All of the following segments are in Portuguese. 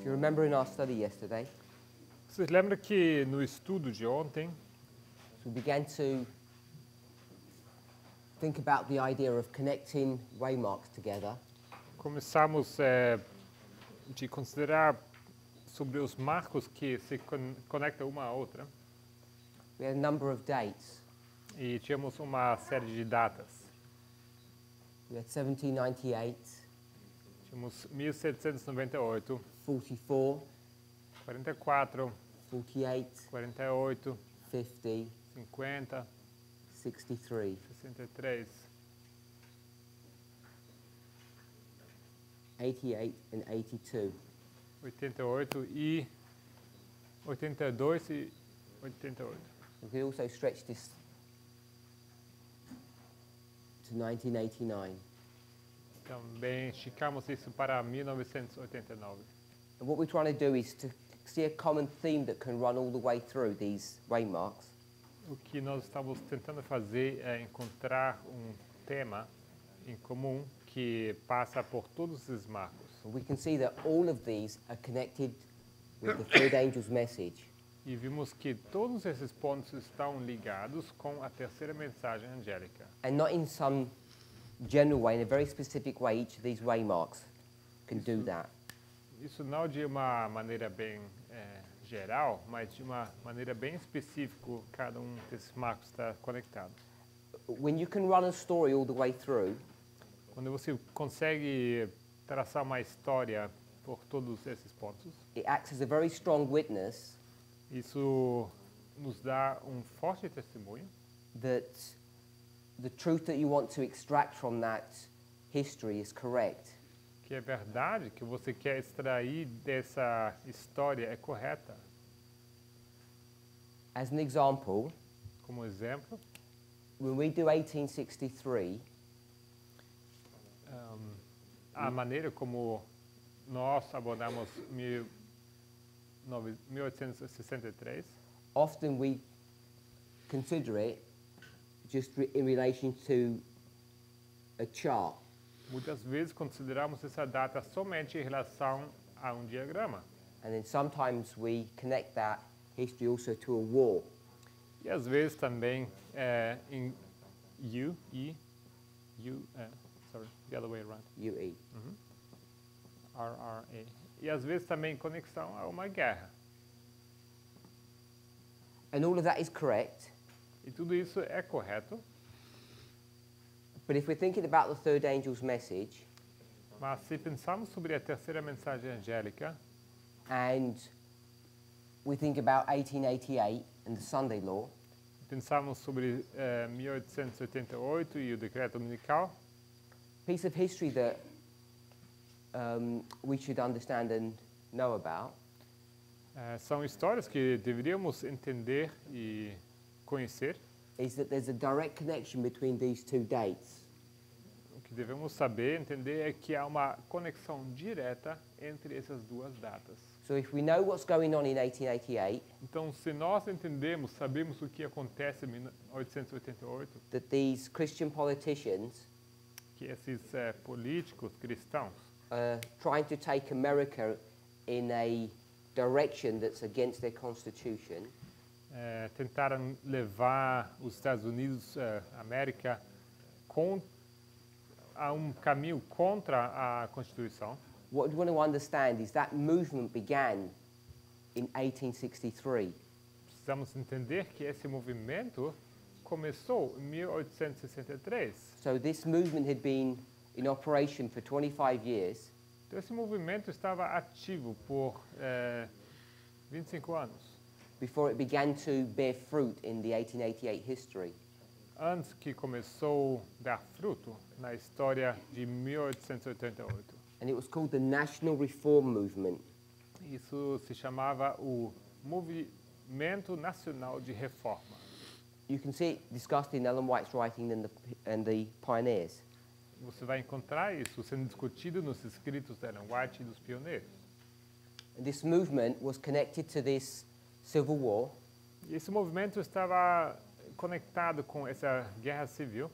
You remember in our study yesterday, Vocês lembram que no estudo de ontem, we began to think about the idea of connecting waymarks together começamos de considerar sobre os marcos que se conectam uma à outra We had a number of dates. e tínhamos uma série de datas. We had 1798, Tínhamos 1798, 44, 44, 48, 48, 50, 50, 63, 63, 88 and 82. 88 e 82 e 88. We could also stretch this to 1989. Também esticamos isso para 1989. And what we're trying to do is to see a common theme that can run all the way through these waymarks. O que nós estamos tentando fazer é encontrar tema em comum que passa por todos esses marcos. We can see that all of these are connected with the third angel's message. E vimos que todos esses pontos estão ligados com a terceira mensagem angélica. And not in some general way, in a very specific way, each of these waymarks can do that. Isso não de uma maneira bem geral, mas de uma maneira bem específica, cada desses marcos está conectado. When you can run a story all the way through, Quando você consegue traçar uma história por todos esses pontos, it acts as a very strong witness isso nos dá forte testemunho that the truth that you want to extract from that history is correct. que é verdade, que você quer extrair dessa história é correta. As an example, Como exemplo, when we do 1863, a maneira como nós abordamos 1863, often we consider it just in relation to a chart. muitas vezes consideramos essa data somente em relação a diagrama. And then sometimes we connect that history also to a war. E às vezes também em sorry, the other way around, UE. RRA. E às vezes também em conexão a uma guerra. And all of that is correct. E tudo isso é correto, But if we're thinking about the third angel's message, mas se pensarmos sobre a terceira mensagem angélica, and we think about 1888 and the Sunday law, pensarmos sobre 1888 e o decreto dominical, piece of history that we should understand and know about são histórias que deveríamos entender e conhecer. is that there's a direct connection between these two dates. O que devemos saber, entender, é que há uma conexão direta entre essas duas datas. So if we know what's going on in 1888, Então, se nós entendemos, sabemos o que acontece em 1888, that these Christian politicians que esses políticos cristãos are trying to take America in a direction that's against their constitution, tentaram levar os Estados Unidos, América, a caminho contra a Constituição. what we want to understand is that movement began in 1863. Precisamos entender que esse movimento começou em 1863. So this movement had been in operation for 25 years, Então, esse movimento estava ativo por 25 anos, before it began to bear fruit in the 1888 history. antes que começou a dar fruto na história de 1888. And it was called the National Reform Movement. Isso se chamava o Movimento Nacional de Reforma. You can see it discussed in Ellen White's writing and the Pioneers. Você vai encontrar isso sendo discutido nos escritos de Ellen White e dos pioneiros. And this movement was connected to this civil war, E esse movimento estava conectado com essa guerra civil,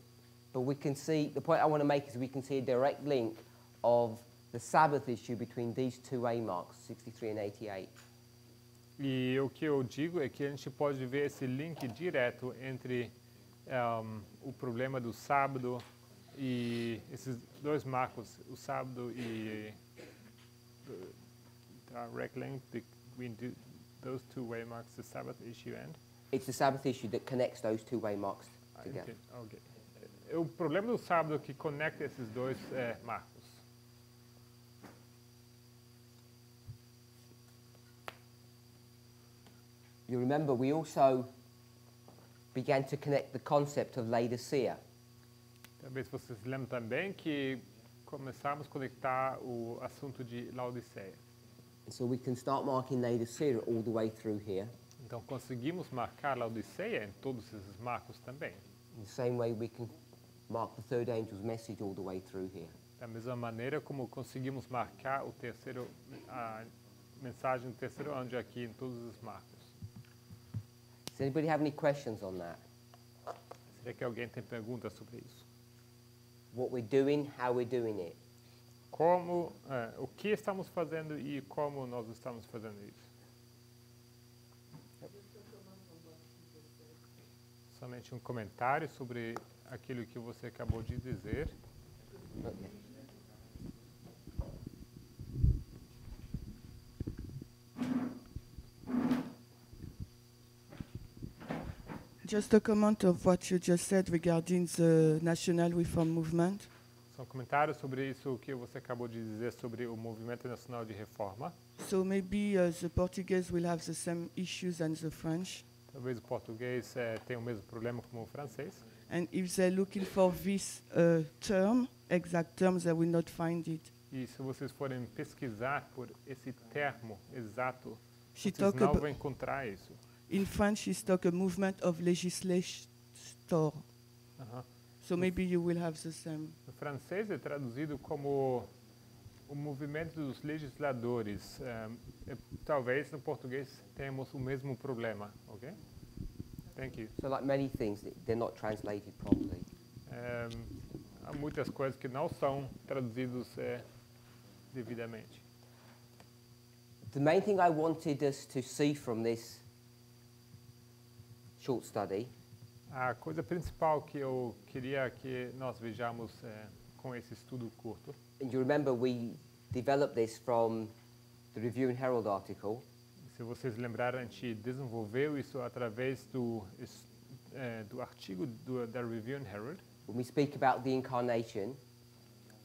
but we can see, the point I want to make is we can see a direct link of the Sabbath issue between these two A marks, 63 and 88. E o que eu digo é que a gente pode ver esse link direto entre o problema do sábado e esses dois marcos, o sábado e direct link between those two way marks, the Sabbath issue and. It's the Sabbath issue that connects those two way marks together. Okay. O problema do sábado que conecta esses dois marcos. You remember we also began to connect the concept of Laodicea. Talvez vocês lembram também que começamos a conectar o assunto de Laodiceia. So we can start marking Laodicea all the way through here. Então conseguimos marcar Laodiceia em todos esses marcos também. In the same way we can mark the third angel's message all the way through here. Da mesma maneira como conseguimos marcar a mensagem do terceiro anjo aqui em todos os marcos. Does anybody have any questions on that? Será que alguém tem perguntas sobre isso? What we're doing, how we're doing it. Como, o que estamos fazendo e como nós estamos fazendo isso? Somente um comentário sobre aquilo que você acabou de dizer. Okay. Just a comment of what you just said regarding the National Reform Movement. São comentários sobre isso que você acabou de dizer sobre o movimento nacional de reforma. So maybe the Portuguese will have the same issues as the French. Talvez o português tenha o mesmo problema como o francês. And if they're looking for this exact term, they will not find it. E se vocês forem pesquisar por esse termo exato, She vocês talk não about, vão encontrar isso. in French, she talk a movement of legislator. Uhum. So maybe you will have the same. No francês é traduzido como o movimento dos legisladores. Talvez no português tenhamos o mesmo problema, ok? Thank you. So like many things, they're not translated properly. Há muitas coisas que não são traduzidas devidamente. The main thing I wanted us to see from this short study A coisa principal que eu queria que nós vejamos com esse estudo curto, and you remember we developed this from the Review and Herald article, se vocês lembrarem, a gente desenvolveu isso através do artigo da Review and Herald, when we speak about the incarnation,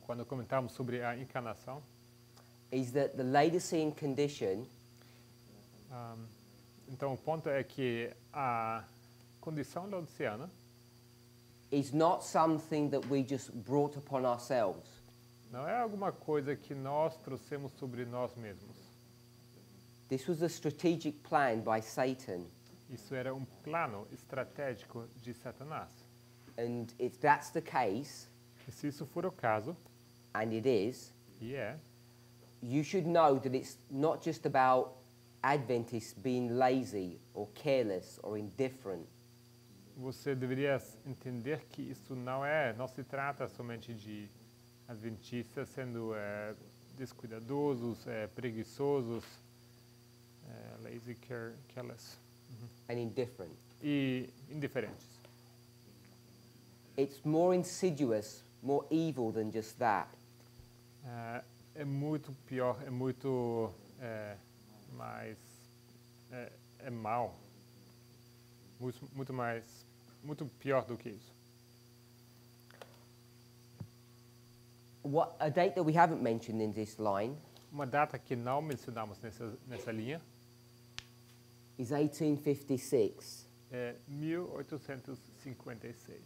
quando comentamos sobre a encarnação, is that the Laodicean condition então o ponto é que a condição laodiceana is not something that we just brought upon ourselves. não é alguma coisa que nós trouxemos sobre nós mesmos. This was a strategic plan by Satan, Isso era um plano estratégico de Satanás. and if that's the case, E se isso for o caso, and it is, e you should know that it's not just about Adventists being lazy or careless or indifferent. você deveria entender que isso não se trata somente de adventistas sendo descuidadosos, preguiçosos, lazy, careless And indifferent. e indiferentes. It's more insidious, more evil than just that. É muito pior, é muito mais mal, muito pior do que isso. A date that we haven't mentioned in this line Uma data que não mencionamos nessa linha is 1856. é 1856.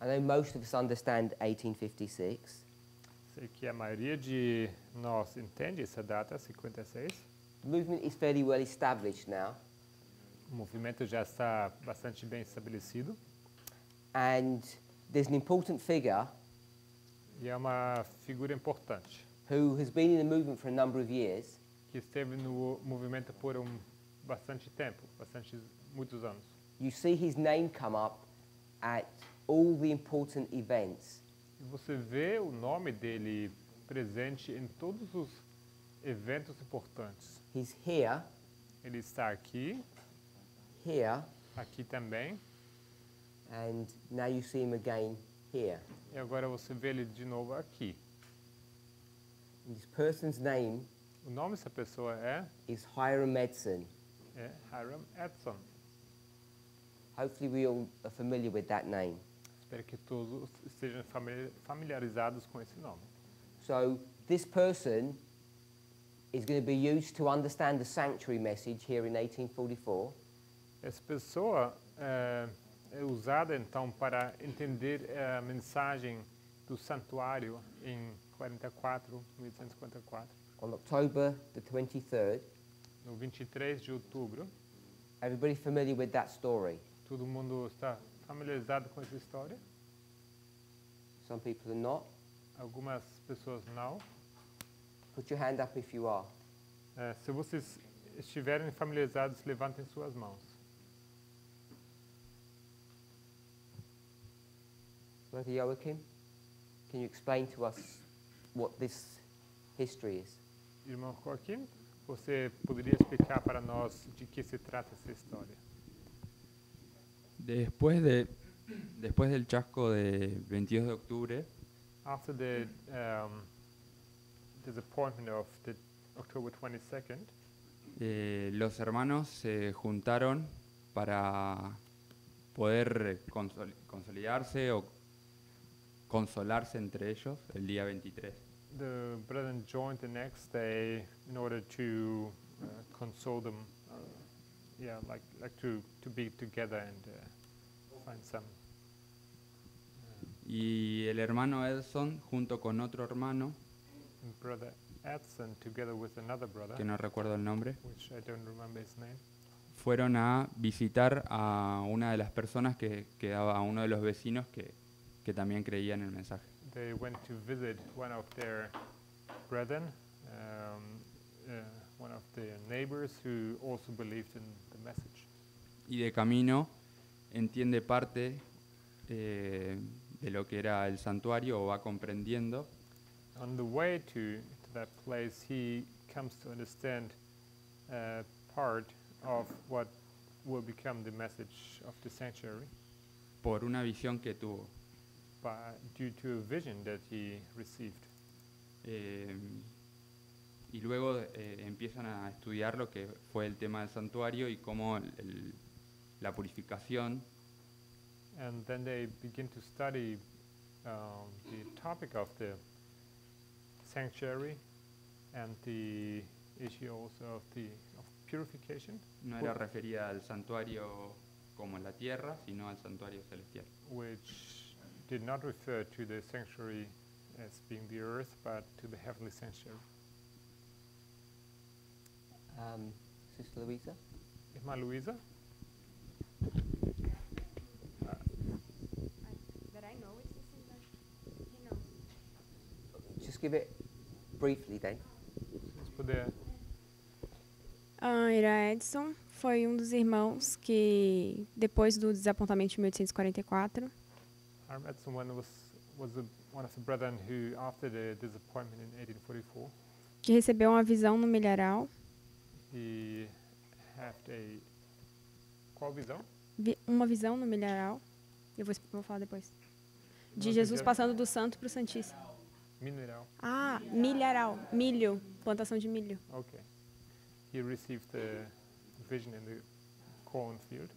I know most of us understand 1856. Sei que a maioria de nós entende essa data, 56. The movement is fairly well established now, O movimento já está bastante bem estabelecido and there's an important figure e é uma figura importante who has been in the movement for a number of years, que esteve no movimento por bastante tempo, muitos anos. you see his name come up at all the important events. E você vê o nome dele presente em todos os eventos importantes. He's here, Ele está aqui, here, aqui também, and now you see him again here. e agora você vê ele de novo aqui. And this person's name O nome dessa pessoa is Hiram Edson. é Hiram Edson. Hopefully we all are familiar with that name. Espero que todos estejam familiarizados com esse nome. So this person is going to be used to understand the sanctuary message here in 1844. Essa pessoa é usada então para entender a mensagem do santuário em 1844, On October the 23rd. no 23 de outubro. Everybody familiar with that story? Todo mundo está familiarizado com essa história? Some people are not. Algumas pessoas não. Put your hand up if you are. Se vocês estiverem familiarizados, levantem suas mãos. Brother Joachim, can you explain to us what this history is? Irmão Joaquim, você poderia explicar para nós de que se trata essa história? Después del chasco de 22 de octubre, After the disappointment of the October 22nd, los hermanos se juntaron para poder consolidarse o consolarse entre ellos el día 23. the brethren joined the next day in order to console them, to be together and find some. Y el hermano Edson, junto con otro hermano, Brother Edson, together with another brother, que no recuerdo el nombre, which I don't remember his name, fueron a visitar a una de las personas que quedaba, a uno de los vecinos que también creía en el mensaje. they went to visit one of their brethren, one of their neighbors who also believed in the message. Y de camino entiende parte de lo que era el santuario o va comprendiendo. On the way to that place, he comes to understand part of what will become the message of the sanctuary Por una visión que tuvo. due to a vision that he received. Y luego empiezan a estudiar lo que fue el tema del santuario y cómo la purificación And then they begin to study the topic of the sanctuary and the issue also of purification, no era referida al santuario como la tierra, sino al santuario celestial. which did not refer to the sanctuary as being the earth, but to the heavenly sanctuary. Sister Louisa? Irmã Luisa? That I know it's the same, but he knows. Just give it briefly then. Se puder. Ira Edson foi um dos irmãos que, depois do desapontamento de 1844, Hiram Edson one of the brethren who, after the disappointment in 1844, que recebeu uma visão no milharal, he had qual visão? uma visão no milharal, eu vou falar depois, de Uma Jesus visão- passando do santo para o santíssimo. Mineral. Ah, milharal, milho, plantação de milho. Okay. He received the vision in the cornfield,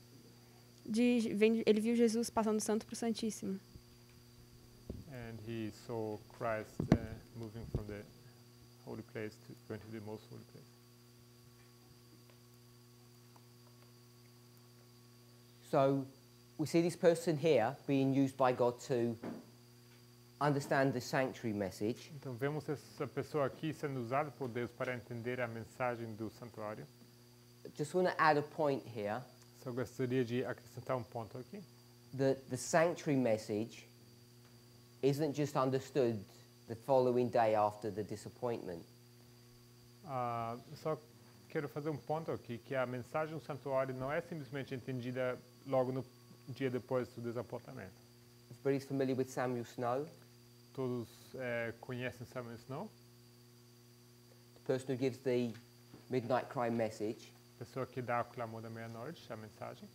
Ele viu Jesus passando do santo para o santíssimo. and he saw Christ moving from the holy place to going to the most holy place. So we see this person here being used by God to understand the sanctuary message. Então vemos essa pessoa aqui sendo usada por Deus para entender a mensagem do santuário. Just want to add a point here Só gostaria de acrescentar um ponto aqui. that the sanctuary message isn't just understood the following day after the disappointment. Só quero fazer um ponto aqui, que a mensagem do santuário não é simplesmente entendida logo no dia depois do desapontamento. Everybody's familiar with Samuel Snow, Todos conhecem Samuel Snow, the person who gives the midnight cry message. pessoa que dá o clamor da meia-noite, a mensagem.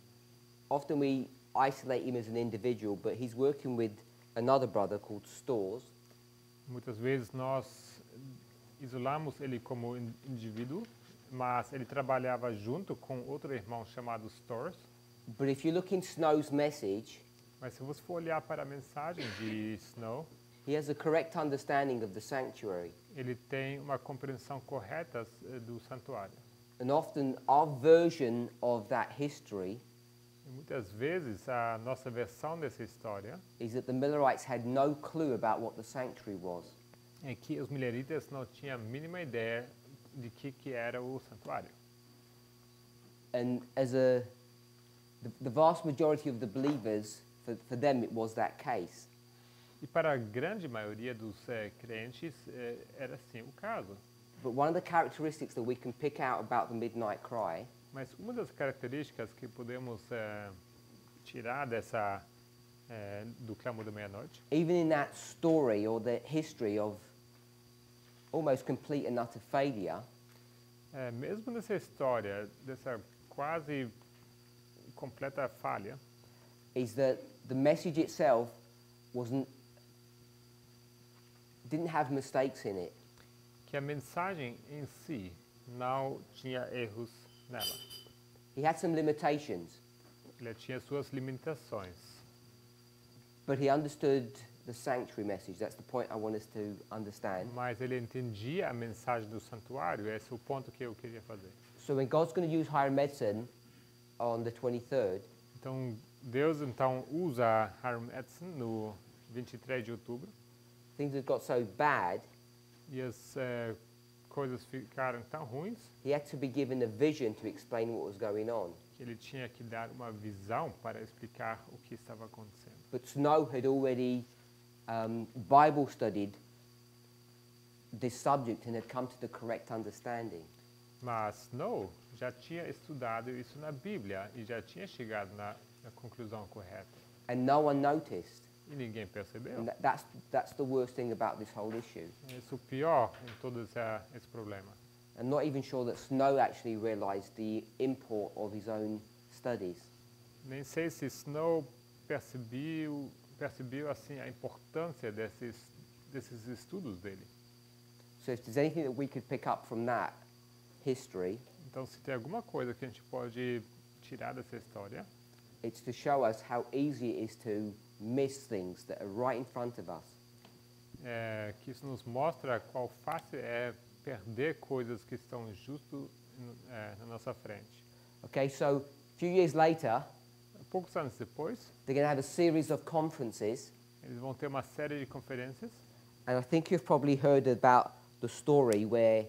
Often we isolate him as an individual, but he's working with another brother called Stores, Muitas vezes nós isolamos ele como indivíduo, mas ele trabalhava junto com outro irmão chamado Stores. but if you look in Snow's message, Mas se você for olhar para a mensagem de Snow, he has a correct understanding of the sanctuary. ele tem uma compreensão correta do santuário. And often our version of that history E muitas vezes a nossa versão dessa história is that the Millerites had no clue about what the sanctuary was. é que os mileritas não tinham a mínima ideia de que era o santuário. And as the vast majority of the believers, for them it was that case. E para a grande maioria dos crentes era assim o caso. But one of the characteristics that we can pick out about the midnight cry Mas uma das características que podemos tirar do clamor da meia-noite, even in that story or the history of almost complete and utter failure, mesmo nessa história, dessa quase completa falha, is that the message itself didn't have mistakes in it. que a mensagem em si não tinha erros nela. He had some limitations, Ele tinha suas limitações, but he understood the sanctuary message. That's the point I want us to understand. mas ele entendia a mensagem do santuário. Esse é o ponto que eu queria fazer. So when God's going to use higher medicine on the 23rd, Então, Deus então usa Hiram Edson no 23 de outubro, things had got so bad, e as coisas ficaram tão ruins he had to be given a vision to explain what was going on. que ele tinha que dar uma visão para explicar o que estava acontecendo. But Snow had already Bible studied this subject and had come to the correct understanding. Mas Snow já tinha estudado isso na Bíblia e já tinha chegado na conclusão correta. And no one noticed. E ninguém percebeu. And that's the worst thing about this whole issue. Isso é o pior em todo esse problema. I'm not even sure that Snow actually realized the import of his own studies. Nem sei se Snow percebeu assim a importância desses estudos dele. So if there's anything that we could pick up from that history, Então, se tem alguma coisa que a gente pode tirar dessa história, it's to show us how easy it is to miss things that are right in front of us. é que isso nos mostra qual fácil é perder coisas que estão justo na nossa frente. Okay, so a few years later, Poucos anos depois, they're going to have a series of conferences, eles vão ter uma série de conferências. and I think you've probably heard about the story where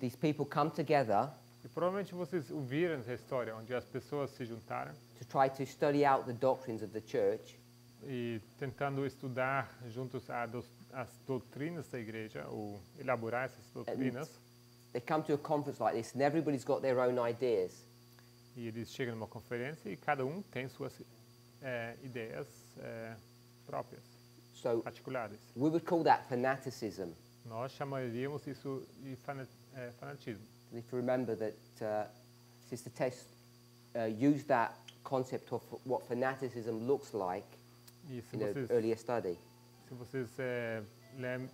these people come together E provavelmente vocês ouviram essa história, onde as pessoas se juntaram to try to study out the doctrines of the church, e tentando estudar juntos as doutrinas da igreja, ou elaborar essas doutrinas. they come to a conference like this and everybody's got their own ideas. E eles chegam numa conferência e cada um tem suas ideias próprias, So particulares. we would call that fanaticism. Nós chamaríamos isso de fanatismo. And if you remember that Sister Tess used that concept of what fanaticism looks like E se in an vocês, earlier study. se vocês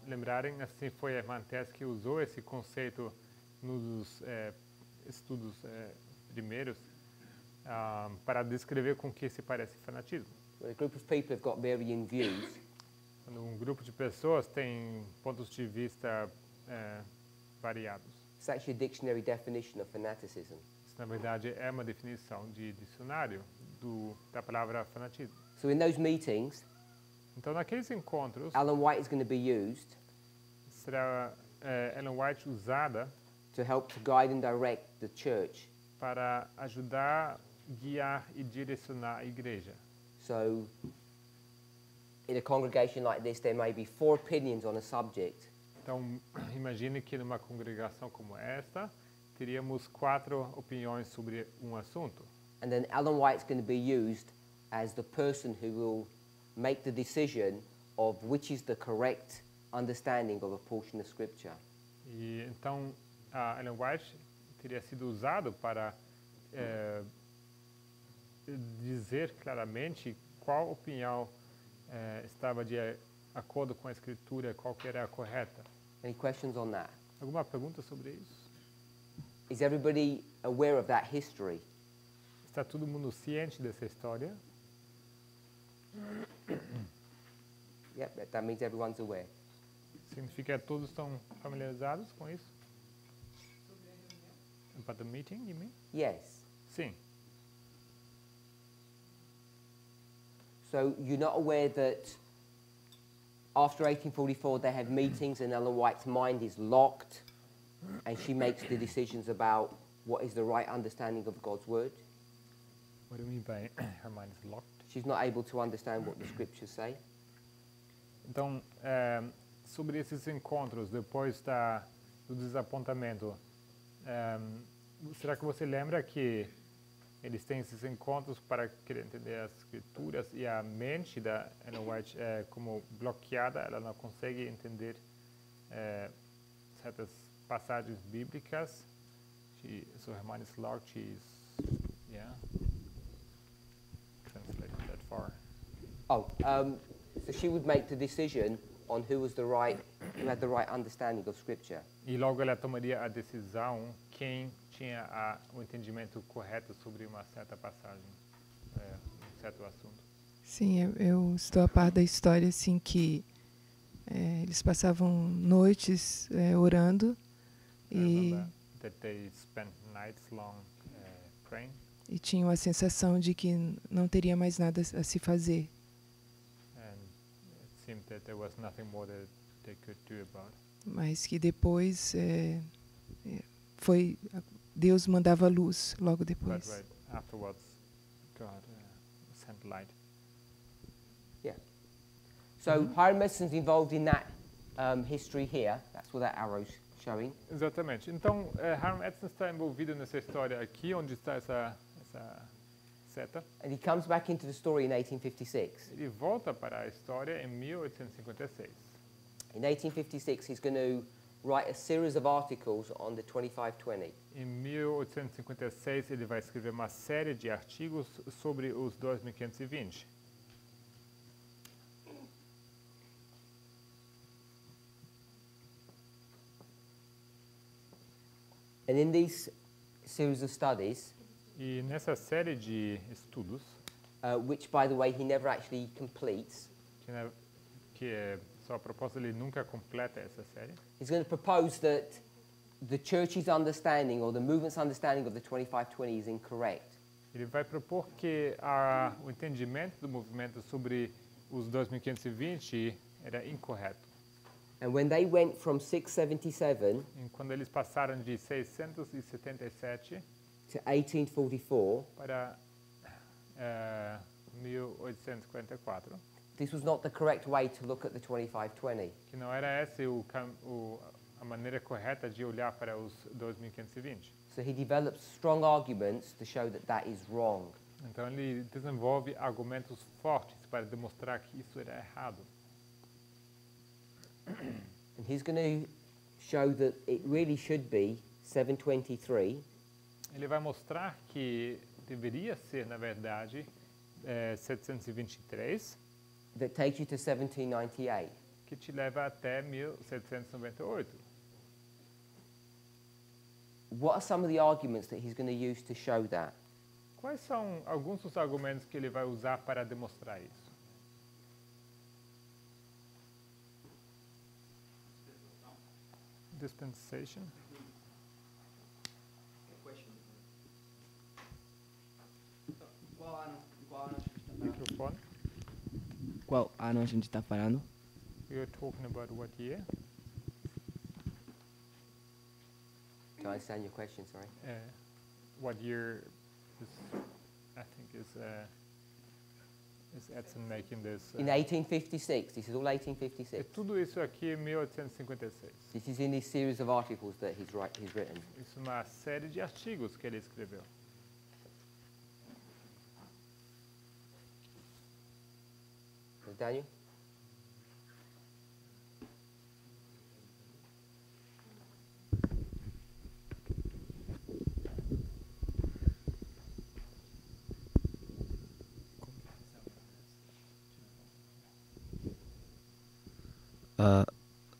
lembrarem, assim foi a irmã Tess que usou esse conceito nos estudos primeiros para descrever com que se parece fanatismo. When a group of people have got varying views, Quando um grupo de pessoas tem pontos de vista variados. it's actually a dictionary definition of fanaticism. Isso, na verdade, é uma definição de dicionário da palavra fanatismo. So in those meetings, Então, naqueles encontros, Alan White is going to be used será Ellen White usada to help to guide and direct the church. para ajudar, guiar e direcionar a igreja. So in a congregation like this, there may be 4 opinions on a subject. Então, imagine que numa congregação como esta, teríamos 4 opiniões sobre um assunto. And then Alan White's going to be used as the person who will make the decision of which is the correct understanding of a portion of Scripture. E então a Ellen White teria sido usado para dizer claramente qual opinião estava de acordo com a Escritura, qual que era a correta. Any questions on that? Alguma pergunta sobre isso? Is everybody aware of that history? Está todo mundo ciente dessa história? Yep, that means everyone's aware. Significa que todos estão familiarizados com isso? About the meeting, you mean? Yes. Sim. So you're not aware that after 1844 they have meetings and Ellen White's mind is locked and she makes the decisions about what is the right understanding of God's word? What do you mean by her mind is locked? She's not able to understand what the scriptures say. Então, sobre esses encontros depois do desapontamento, será que você lembra que eles têm esses encontros para querer entender as escrituras e a mente da Ellen White é como bloqueada, ela não consegue entender certas passagens bíblicas? So her mind is locked, translated that far. So she would make the decision on who had the right understanding of Scripture. E logo ela tomaria a decisão quem tinha o entendimento correto sobre uma certa passagem, um certo assunto. Sim, eu estou a par da história, assim, que eles passavam noites orando That they spent nights long praying. E tinham a sensação de que não teria mais nada a se fazer. Seemed that there was nothing more that they could do about it. Mas que depois Deus mandava luz logo depois. But right afterwards, God sent light. Yeah. So Hiram Edson's involved in that history here. That's what that arrow's showing. Exatamente. Então, Hiram Edson está envolvido nessa história aqui, onde está essa seta. And he comes back into the story in 1856. Ele volta para a história em 1856. In 1856, he's going to write a series of articles on the 2520. Em 1856, ele vai escrever uma série de artigos sobre os 2520. And in these series of studies, E nessa série de estudos, which, by the way, he never actually completes, que só a proposta ele nunca completa essa série, he's going to propose that the church's understanding or the movement's understanding of the 2520 is incorrect. ele vai propor que o entendimento do movimento sobre os 2520 era incorreto. And when they went from 677 E quando eles passaram de 677 to 1844, para 1844, this was not the correct way to look at the 2520. que não era essa a maneira correta de olhar para os 2520. So he develops strong arguments to show that that is wrong. Então ele desenvolve argumentos fortes para demonstrar que isso era errado. And he's going to show that it really should be 723, Ele vai mostrar que deveria ser, na verdade, 723, that takes you to 1798. que te leva até 1798. What are some of the arguments that he's going to use to show that? Quais são alguns dos argumentos que ele vai usar para demonstrar isso? Dispensation. Microfone. Qual ano a gente está falando? You're talking about what year? Do I understand your question, sorry? What year is, I think is Edson making this? In 1856, this is all É 1856. tudo isso aqui em 1856. This is in this series of articles that he's written. Isso é uma série de artigos que ele escreveu. Daniel?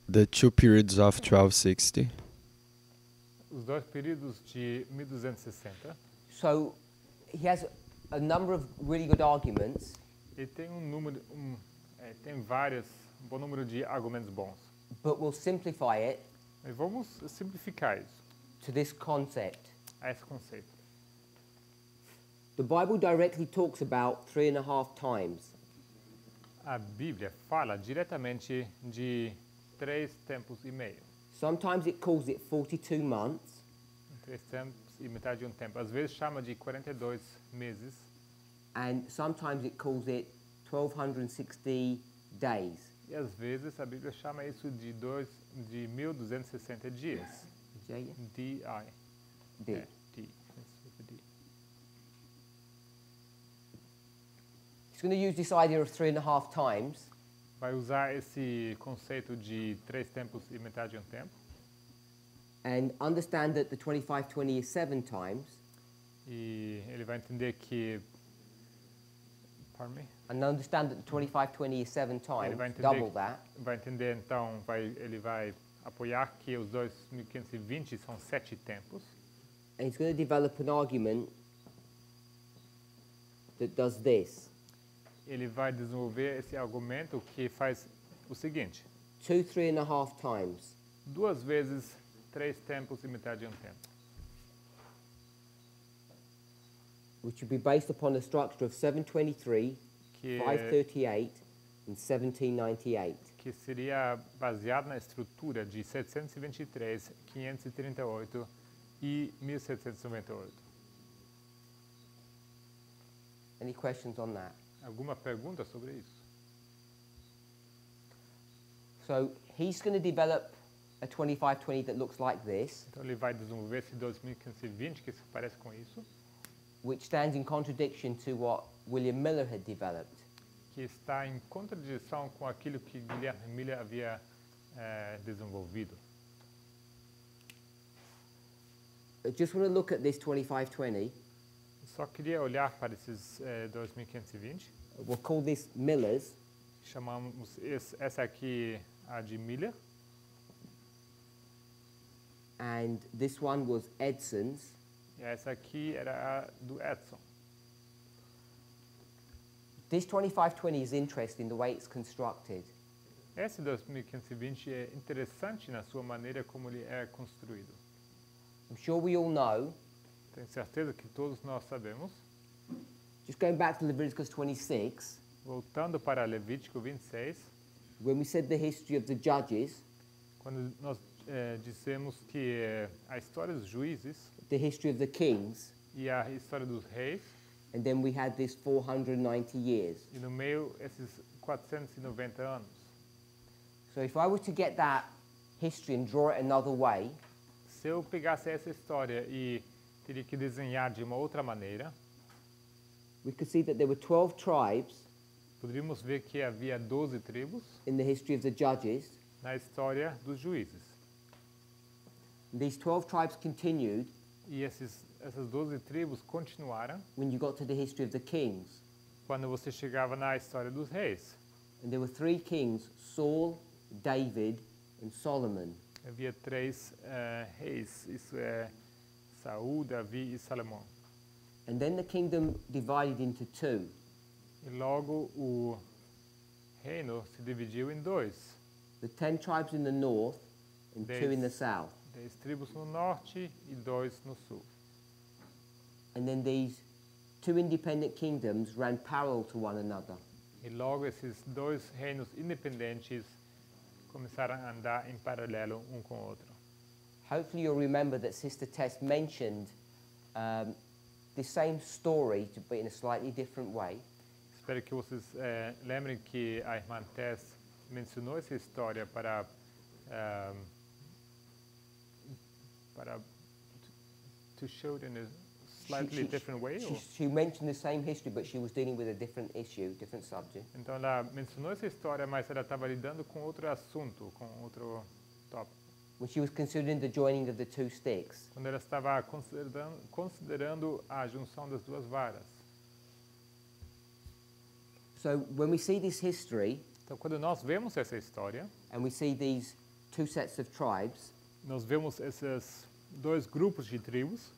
The two periods of 1260. Os dois períodos de 1260. So he has a number of really good arguments, Ele tem tem um bom número de argumentos bons. but we'll simplify it Mas vamos simplificar isso, to this concept. a esse conceito. The Bible directly talks about 3.5 times. A Bíblia fala diretamente de 3 tempos e meio. Sometimes it calls it 42 months, 3 tempos e metade de um tempo. Às vezes chama de 42 meses. and sometimes it calls it 1260 days. E às vezes a Bíblia chama isso de 1260 dias. J- D-I. D. É, D. D. He's going to use this idea of 3.5 times Vai usar esse conceito de 3 tempos e metade de um tempo. and understand that the 2520 is 7 times, E ele vai entender que... Pardon me? and understand that the 2520 is 7 times, vai entender double that. Vai entender, então, ele vai apoiar que os 2520 são 7 tempos. And he's going to develop an argument that does this. Ele vai desenvolver esse argumento que faz o seguinte: 2 3.5 times. 2 vezes 3 tempos e metade de um tempo. Which would be based upon the structure of 723, Que, 538, and 1798. que seria baseado na estrutura de 723, 538 e 1798. Any questions on that? Alguma pergunta sobre isso? So he's going to develop a 2520 that looks like this, Então ele vai desenvolver esse 2520 que se parece com isso, which stands in contradiction to what William Miller had developed. que está em contradição com aquilo que Guilherme Miller havia desenvolvido. I just want to look at this 2520. Só queria olhar para esses 2520. We'll call this Miller's, Chamamos essa aqui a de Miller, and this one was Edson's. e essa aqui era a do Edson. This 2520 is interesting the way it's constructed. Esse 2520 é interessante na sua maneira como ele é construído. I'm sure we all know, Tenho certeza que todos nós sabemos. just going back to Leviticus 26, Voltando para Levítico 26, when we said the history of the judges, quando nós dizemos que a história dos juízes the history of the kings, e a história dos reis, and then we had this 490 years. e no meio esses 490 anos. So if I were to get that history and draw it another way, Se eu pegasse essa história e teria que desenhar de uma outra maneira, we could see that there were 12 tribes poderíamos ver que havia 12 tribos in the history of the judges. na história dos juízes. And these 12 tribes continued E essas 12 tribos continuaram when you got to the history of the kings. quando você chegava na história dos reis. And there were 3 kings, Saul, David, and Solomon. Havia 3 reis, isso é Saul, Davi e Salomão. And then the kingdom divided into 2. E logo o reino se dividiu em 2. The 10 tribes in the north and 2 in the south. 10 tribos no norte e 2 no sul. And then these 2 independent kingdoms ran parallel to one another. E logo esses 2 reinos independentes começaram a andar em paralelo um com o outro. Hopefully you'll remember that Sister Tess mentioned the same story, but in a slightly different way. Espero que vocês lembrem que a irmã Tess mencionou essa história para to show in a slightly different way? Ou? She mentioned the same history, but she was dealing with a different issue, different subject. Então ela mencionou essa história, mas ela estava lidando com outro assunto, com outro tópico. When she was considering the joining of the two sticks. Quando ela estava considerando a junção das duas varas. So when we see this history, então quando nós vemos essa história, and we see these two sets of tribes, nós vemos esses dois grupos de tribos.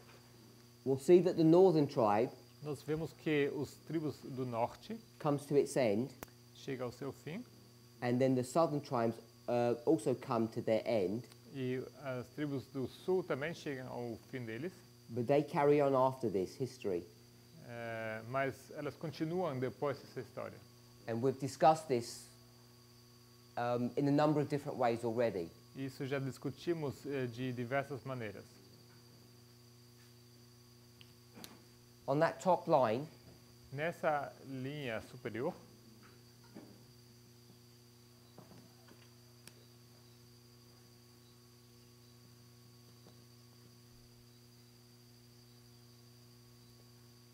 We'll see that the northern tribe nós vemos que os tribos do norte comes to its end, chega ao seu fim, and then the southern tribes also come to their end. E as tribos do sul também chegam ao fim deles. But they carry on after this history. Mas elas continuam depois dessa história. And we've discussed this in a number of different ways already. Isso já discutimos de diversas maneiras. On that top line, nessa linha superior,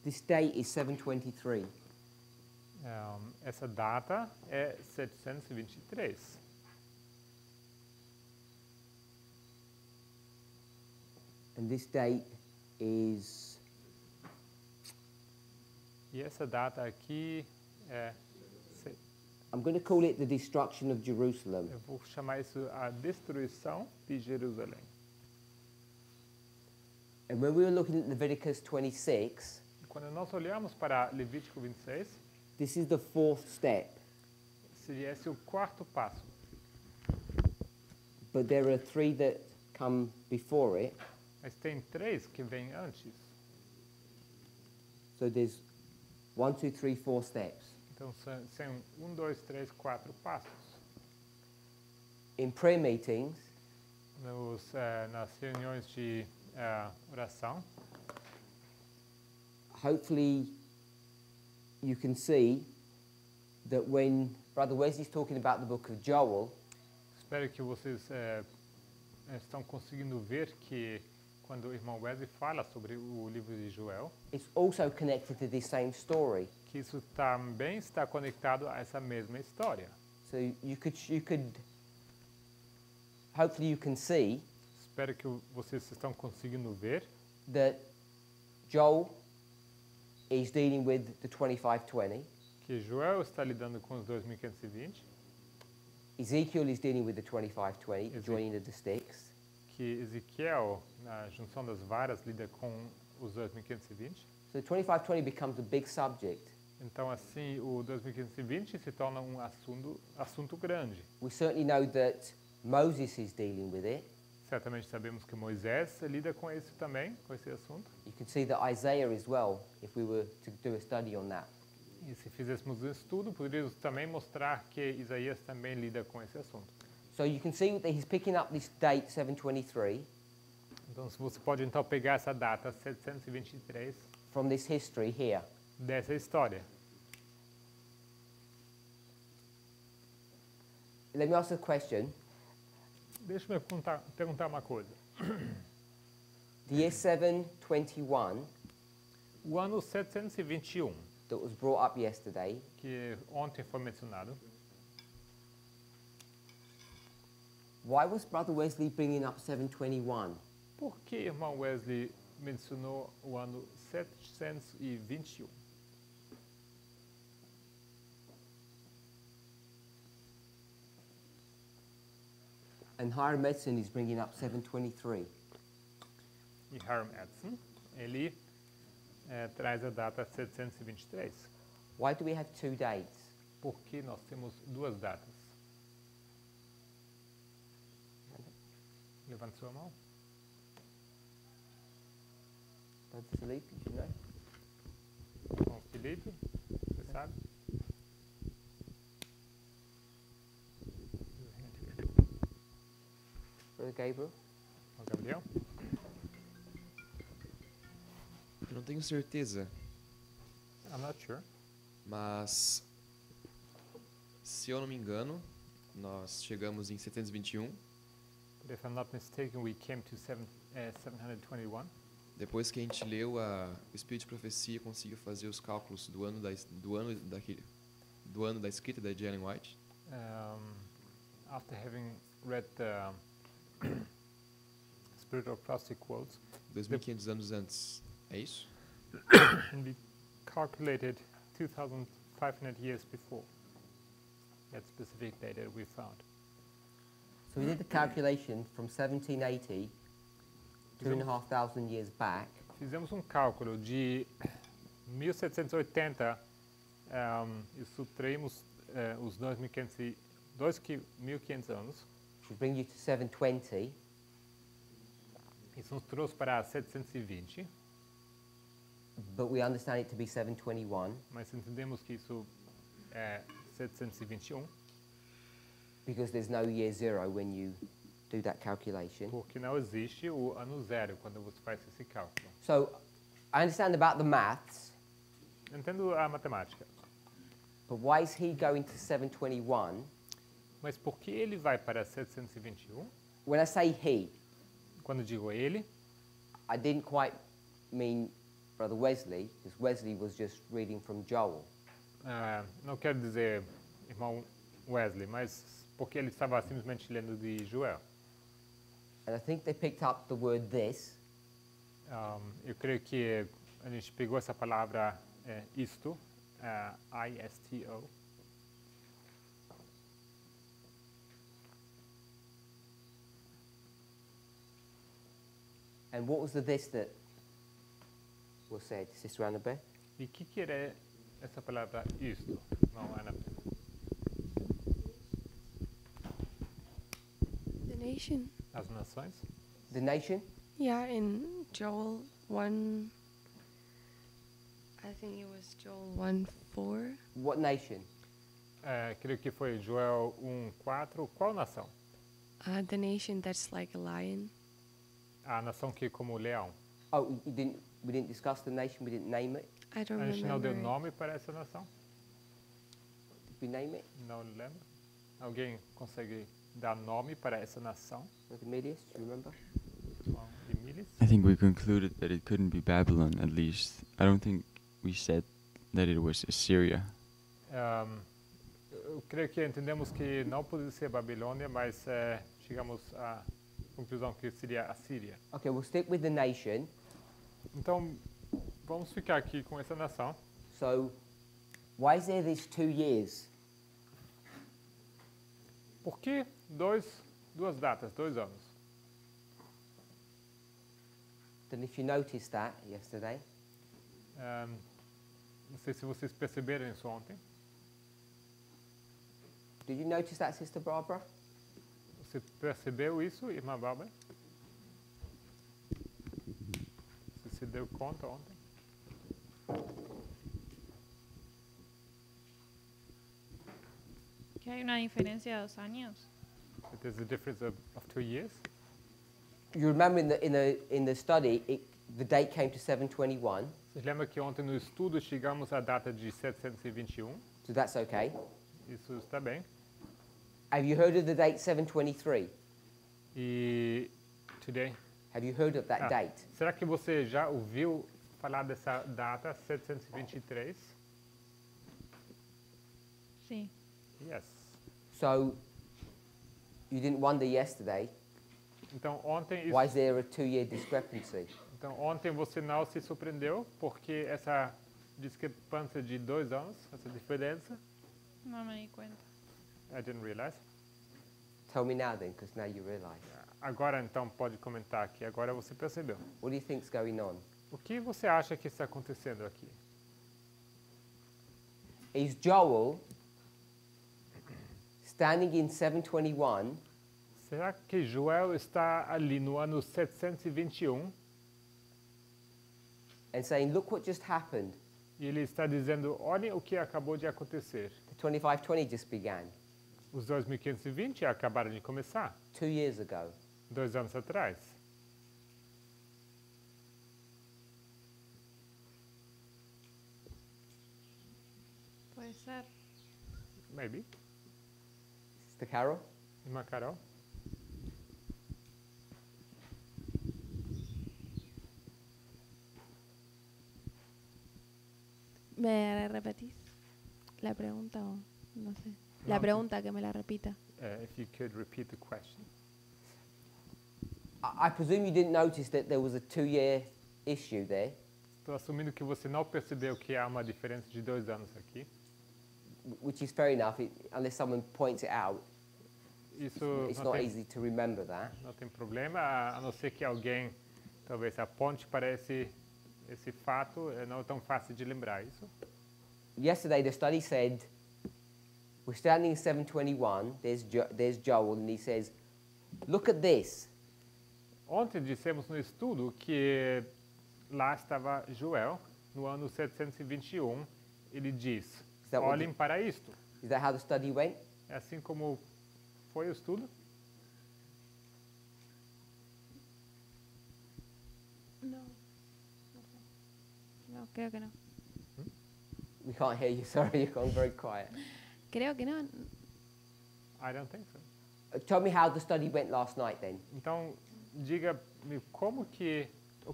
this date is 723. Essa data é 723. And this date is... E essa data aqui é... I'm going to call it the destruction of Jerusalem. Eu vou chamar isso a destruição de Jerusalém. And when we were looking at Leviticus 26, quando nós olhamos para Levítico 26, this is the fourth step. Seria esse o quarto passo. But there are three that come before it. Mas tem três que vêm antes. So there's 1, 2, 3, 4 steps. Então são 1, 2, 3, 4 passos. In prayer meetings, nas reuniões de oração, hopefully you can see that when Brother Wesley's talking about the book of Joel, espero que vocês estão conseguindo ver que quando o irmão Wesley fala sobre o livro de Joel, it's also connected to this same story. Que isso também está conectado a essa mesma história. So you could hopefully you can see. Espero que vocês estão conseguindo ver that Joel is dealing with the 2520. Que Joel está lidando com os 2520. Ezekiel is dealing with the 2520, joining the sticks. Que Ezequiel, na junção das varas, lida com os 2520. So the 2520 becomes a big subject. Então, assim, o 2520 se torna assunto grande. We certainly know that Moses is dealing with it. Certamente sabemos que Moisés lida com isso também, com esse assunto. You can see that Isaiah as well, if we were to do a study on that. E se fizéssemos um estudo, poderíamos também mostrar que Isaías também lida com esse assunto. So you can see that he's picking up this date 723. Então, você pode então pegar essa data 723 from this history here. Dessa história. Let me ask a question. Deixa eu perguntar uma coisa. The year 721, o ano 721, that was brought up yesterday, que ontem foi mencionado. Why was Brother Wesley bringing up 721? Por que irmão Wesley mencionou o ano 721? And Hiram Edson is bringing up 723. E Hiram Edson, ele traz a data 723. Why do we have two dates? Porque nós temos duas datas. Levante sua mão. Brother Felipe, do you know? Bom, Felipe, você sabe? Brother Gabriel? Bom, Gabriel? Eu não tenho certeza. I'm not sure. Mas, se eu não me engano, nós chegamos em 721. But if I'm not mistaken, we came to 721. Depois que a gente leu o Espírito de Profecia, conseguiu fazer os cálculos do ano da escrita da Ellen White. After having read the Spirit of Prophecy quotes, 2.500 anos antes. É isso? and we calculated 2,500 years before that specific date that we found. So we did the calculation from 1780, 2,500 years back, Fizemos cálculo de 1780 e subtraímos os 2.500 anos. which bring you to 720. Isso nos trouxe para 720, But we understand it to be 721 mas entendemos que isso é 721, because there's no year zero when you do that calculation. porque não existe o ano zero quando você faz esse cálculo. So I understand about the maths, Entendo a matemática, but why is he going to 721? mas por que ele vai para 721? When I say he, Quando digo ele, I didn't quite mean Brother Wesley, because Wesley was just reading from Joel. não quero dizer irmão Wesley, mas porque ele estava simplesmente lendo de Joel. And I think they picked up the word this, Eu creio que a gente pegou essa palavra isto, I-S-T-O, and what was the this that was said, Sister Annabeth? e o que era essa palavra isto, irmão Ana? The nation. As nações? The nation? Yeah, in Joel 1, I think it was Joel 1:4. What nation? Creio que foi Joel 1:4. Qual nação? The nation that's like a lion. A nação que é como leão. Oh, we didn't discuss the nation, we didn't name it. I don't A gente não deu remember. nome para essa nação? Did we name it? Não lembro. Alguém consegue dar nome para essa nação? Brother Milius, do you remember? Irmão Emílis? I think we concluded that it couldn't be Babylon, at least. I don't think we said that it was Assyria. Eu creio que entendemos que não poderia ser Babilônia, mas chegamos à conclusão que seria a Síria. Okay, we'll stick with the nation. Então, vamos ficar aqui com essa nação. So, why is there these 2 years? Por que duas datas, 2 anos? Then if you noticed that yesterday, Não sei se vocês perceberam isso ontem. did you notice that, Sister Barbara? Você percebeu isso, irmã Bárbara? Você se deu conta ontem? Que hay una diferencia de 2 años. That there's a difference of 2 years? You remember in the study, the date came to 721, Vocês lembram que ontem no estudo chegamos à data de 721? so that's okay. Isso está bem. Have you heard of the date 723? E today? Have you heard of that date? Será que você já ouviu falar dessa data 723? Sí. Yes. So, you didn't wonder yesterday, Então ontem why is there a 2-year discrepancy? Então ontem você não se surpreendeu porque essa discrepância de 2 anos, essa diferença? No me di cuenta. I didn't realize. Tell me now then, because now you realize. Agora então pode comentar aqui. Agora você percebeu. What do you think's going on? O que você acha que está acontecendo aqui? Is Joel standing in 721 Será que Joel está ali no ano 721 and saying, look what just happened? e ele está dizendo, olhem o que acabou de acontecer. The 2520 just began Os 2520 acabaram de começar, 2 years ago. 2 anos atrás. Puede ser. Maybe. Sister Carol? Irmã Carol? ¿Me repetís la pregunta o no sé? La No, pregunta, que me la repita. If you could repeat the question. I presume you didn't notice that there was a 2-year issue there, Estou assumindo que você não percebeu que há uma diferença de 2 anos aqui. which is fair enough, unless someone points it out. Isso It's não not tem, easy to remember that. não tem problema, a não ser que alguém talvez aponte para esse fato, não é tão fácil de lembrar isso. Yesterday, the study said, we're standing in 721, there's Joel, and he says, look at this. Ontem dissemos no estudo que lá estava Joel, no ano 721, ele diz, that what olhem para isto. Is that how the study went? É assim como foi o estudo? No. No, creo que no. We can't hear you, sorry, you're going very quiet. Creo que no. I don't think so. Tell me how the study went last night then. Então, diga-me o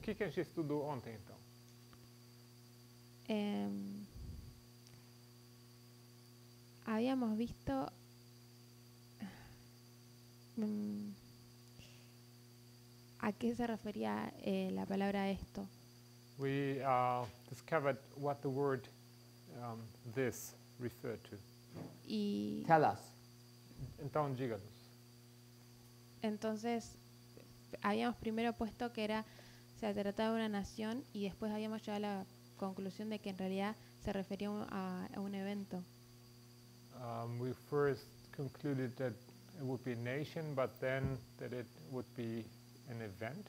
que a gente estudou ontem, então? Habíamos visto a qué se refería la palabra esto. We discovered what the word this referred to. Y Tell us. Então, diga-nos. entonces habíamos primero puesto que se trataba de una nación y después habíamos llegado a la conclusión de que en realidad se refería a un evento. We first concluded that it would be a nation, but then that it would be an event.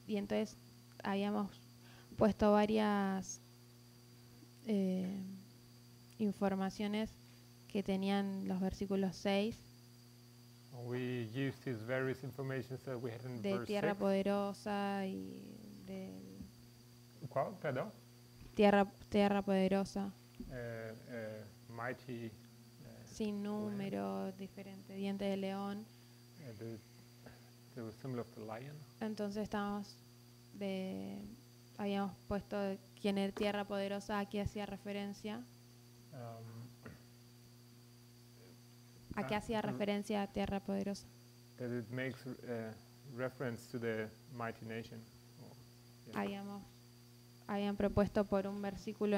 Y entonces habíamos puesto varias informaciones que tenían los versículos 6 We used these various informations that we had in de verse tierra 6. poderosa y de ¿Cuál? Perdón. tierra poderosa, Mighty. sin número, diferente, diente de león. The symbol of the lion. Entonces habíamos puesto quien es tierra poderosa, aquí hacía referencia. ¿A qué hacía referencia a tierra poderosa? That it makes reference to the mighty nation. Habían propuesto por un versículo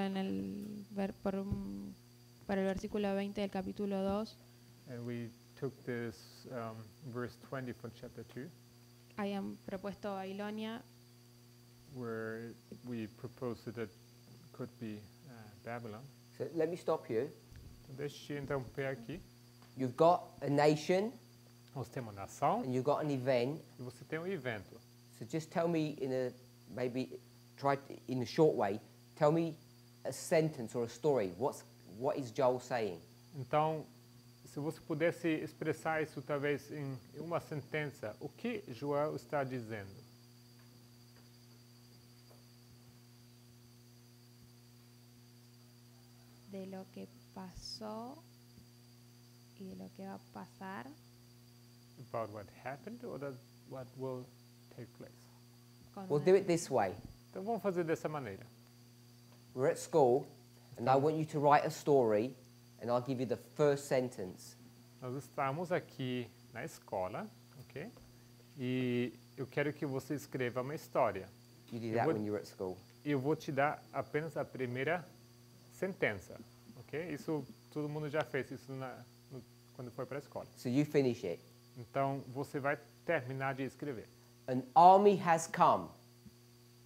para el versículo 20 del capítulo 2. And we took this verse 20 from chapter 2, Habían propuesto Babilonia, where we proposed that it could be Babylon. So let me stop you. Então, deixa eu interromper aqui. You've got a nation Nós temos uma nação and you've got an event. e você tem um evento. So just tell me in a short way, tell me a sentence or a story. What is Joel saying? Então, se você pudesse expressar isso talvez em uma sentença, o que Joel está dizendo? de lo que pasó y de lo que va a pasar. About what happened or what will take place? We'll do it this way. Então vamos fazer dessa maneira. We're at school and I want you to write a story and I'll give you the first sentence. Nós estamos aqui na escola, ok? E eu quero que você escreva uma história. You did that when you were at school. Eu vou te dar apenas a primeira sentença, ok? Isso todo mundo já fez isso quando foi para a escola. So you finish it. Então você vai terminar de escrever. An army has come.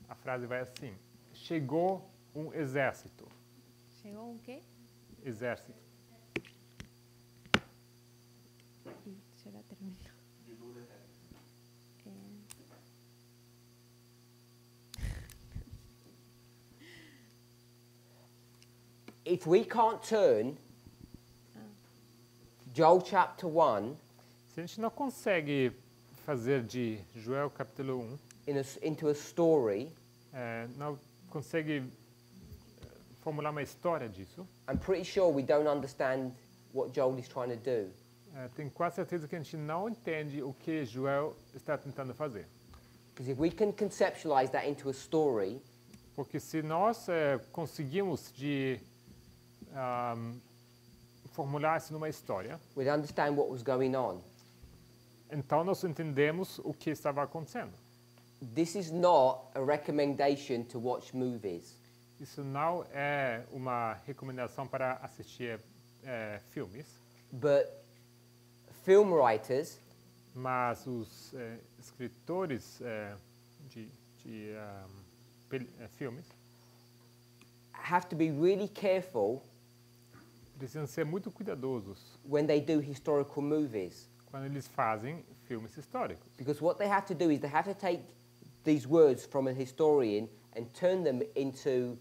A frase vai assim: chegou um exército. ¿Llegó un qué? Exército. Y yo la termino. If we can't turn Joel chapter 1 Se a gente não consegue fazer de Joel capítulo 1, into a story, não consegue formular uma história disso, I'm pretty sure we don't understand what Joel is trying to do. tenho quase certeza que a gente não entende o que Joel está tentando fazer. Because if we can conceptualize that into a story, Porque se nós conseguimos formular isso numa história, we'd understand what was going on. então nós entendemos o que estava acontecendo. This is not a recommendation to watch movies. Isso não é uma recomendação para assistir filmes, But film writers mas os escritores de filmes have to be really careful precisam ser muito cuidadosos when they do historical movies. quando eles fazem filmes históricos. Because what they have to do is they have to take these words from a historian and turn them into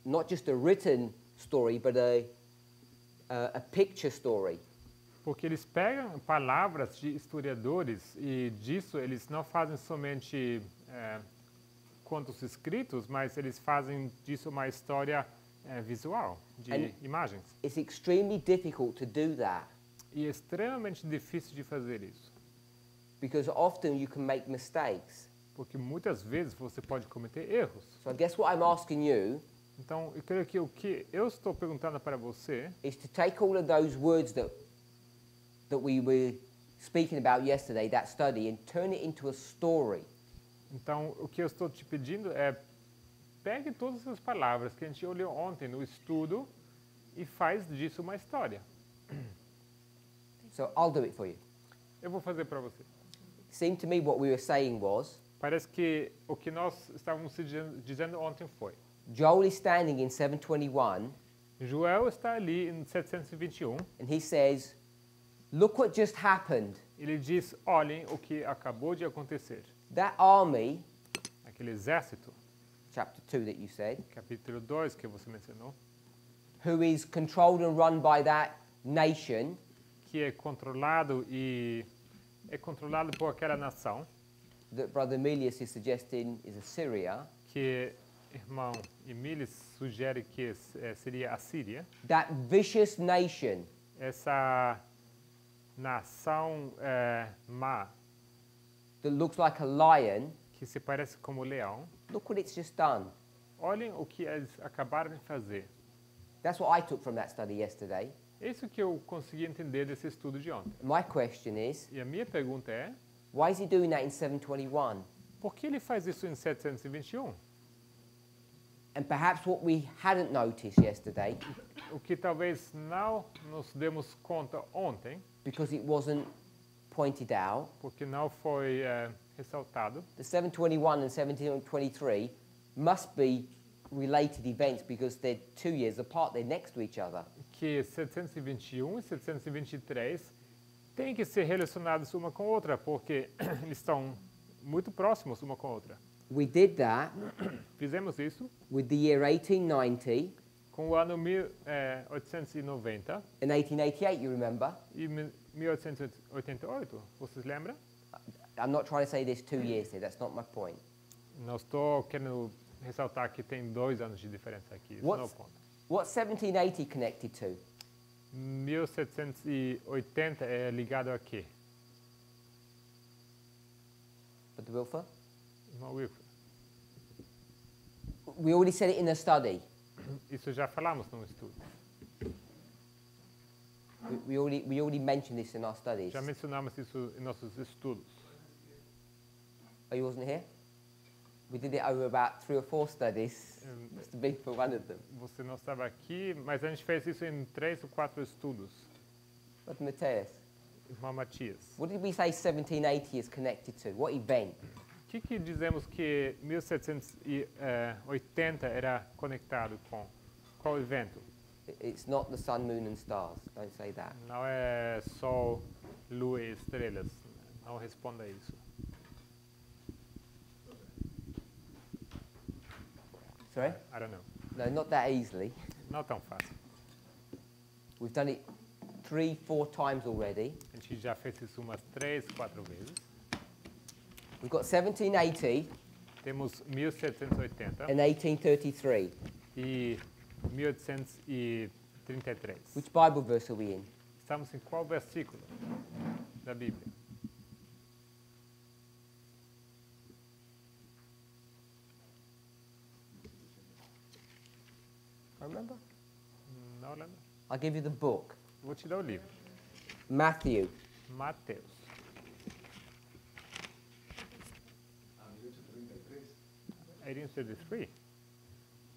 not just a written story, but a picture story. Porque eles pegam palavras de historiadores e disso eles não fazem somente contos escritos, mas eles fazem disso uma história visual, de imagens. It's extremely difficult to do that E é extremamente difícil de fazer isso, because often you can make mistakes. porque muitas vezes você pode cometer erros. So I guess what I'm asking you Então, eu creio que o que eu estou perguntando para você is to take all of those words that we were speaking about yesterday, that study, and turn it into a story. Então, o que eu estou te pedindo é pegue todas essas palavras que a gente olhou ontem no estudo e faz disso uma história. So I'll do it for you. Eu vou fazer para você. It seemed to me what we were saying was, Parece que o que nós estávamos dizendo ontem foi: Joel is standing in 721, Joel está ali em 721, and he says, look what just happened. ele diz, olhem o que acabou de acontecer. That army, Aquele exército, chapter 2 that you said, capítulo 2 que você mencionou, who is controlled and run by that nation, que é controlado por aquela nação, that Brother Emilius is suggesting is Assyria, que irmão Emílio sugere que seria a Síria. that vicious nation Essa nação má, that looks like a lion, que se parece como leão, look what it's just done. olhem o que eles acabaram de fazer. That's what I took from that study yesterday. É isso que eu consegui entender desse estudo de ontem. My question is, E a minha pergunta é, why is he doing that in 721? por que ele faz isso em 721? And perhaps what we hadn't noticed yesterday, O que talvez não nos demos conta ontem, because it wasn't pointed out, porque não foi ressaltado, the 721 and 1723 must be related events because they're 2 years apart, they're next to each other. que 721 e 723 têm que ser relacionados uma com a outra, porque eles estão muito próximos uma com a outra. We did that Fizemos isso with the year 1890 com o ano 1890 and 1888, you remember? e 1888, vocês lembram? I'm not trying to say there's 2 years here, that's not my point. Não estou querendo ressaltar que tem 2 anos de diferença aqui, isso não é o ponto. What's 1780 connected to? 1780 é ligado a quê? Brother Wilfer? Irmão Wilfred. We already said it in the study. Isso já falamos no estudo. We already mentioned this in our studies. Já mencionamos isso em nossos estudos. Oh, you wasn't here? We did it over about 3 or 4 studies. Must have been for one of them. Você não estava aqui, mas a gente fez isso em 3 ou 4 estudos. Brother Mateus, Irmão Matias. what did we say 1780 is connected to? What event? O que dizemos que 1780 era conectado com? Qual evento? It's not the sun, moon and stars. Don't say that. Não é sol, lua e estrelas. Não responda isso. Sorry? I don't know. No, not that easily. Não tão fácil. We've done it 3, 4 times already. A gente já fez isso umas 3, 4 vezes. We've got 1780 Temos 1780 and 1833. e 1833. Which Bible verse are we in? Estamos em qual versículo da Bíblia? Holanda? Na Holanda. I'll give you the book. Vou te dar o livro. Matthew. Mateus. 1833.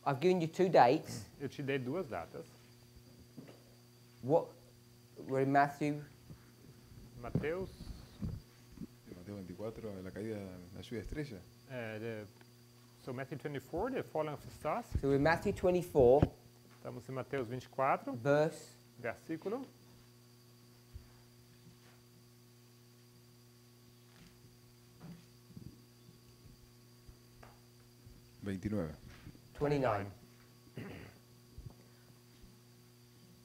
I've given you 2 dates. Eu te dei 2 datas. What? We're in Matthew. Mateus. Mateo 24, la caída, la lluvia de estrella. So Matthew 24, the falling of the stars. So we're in Matthew 24. Estamos em Mateus 24. Verse. Versículo. 29. 29.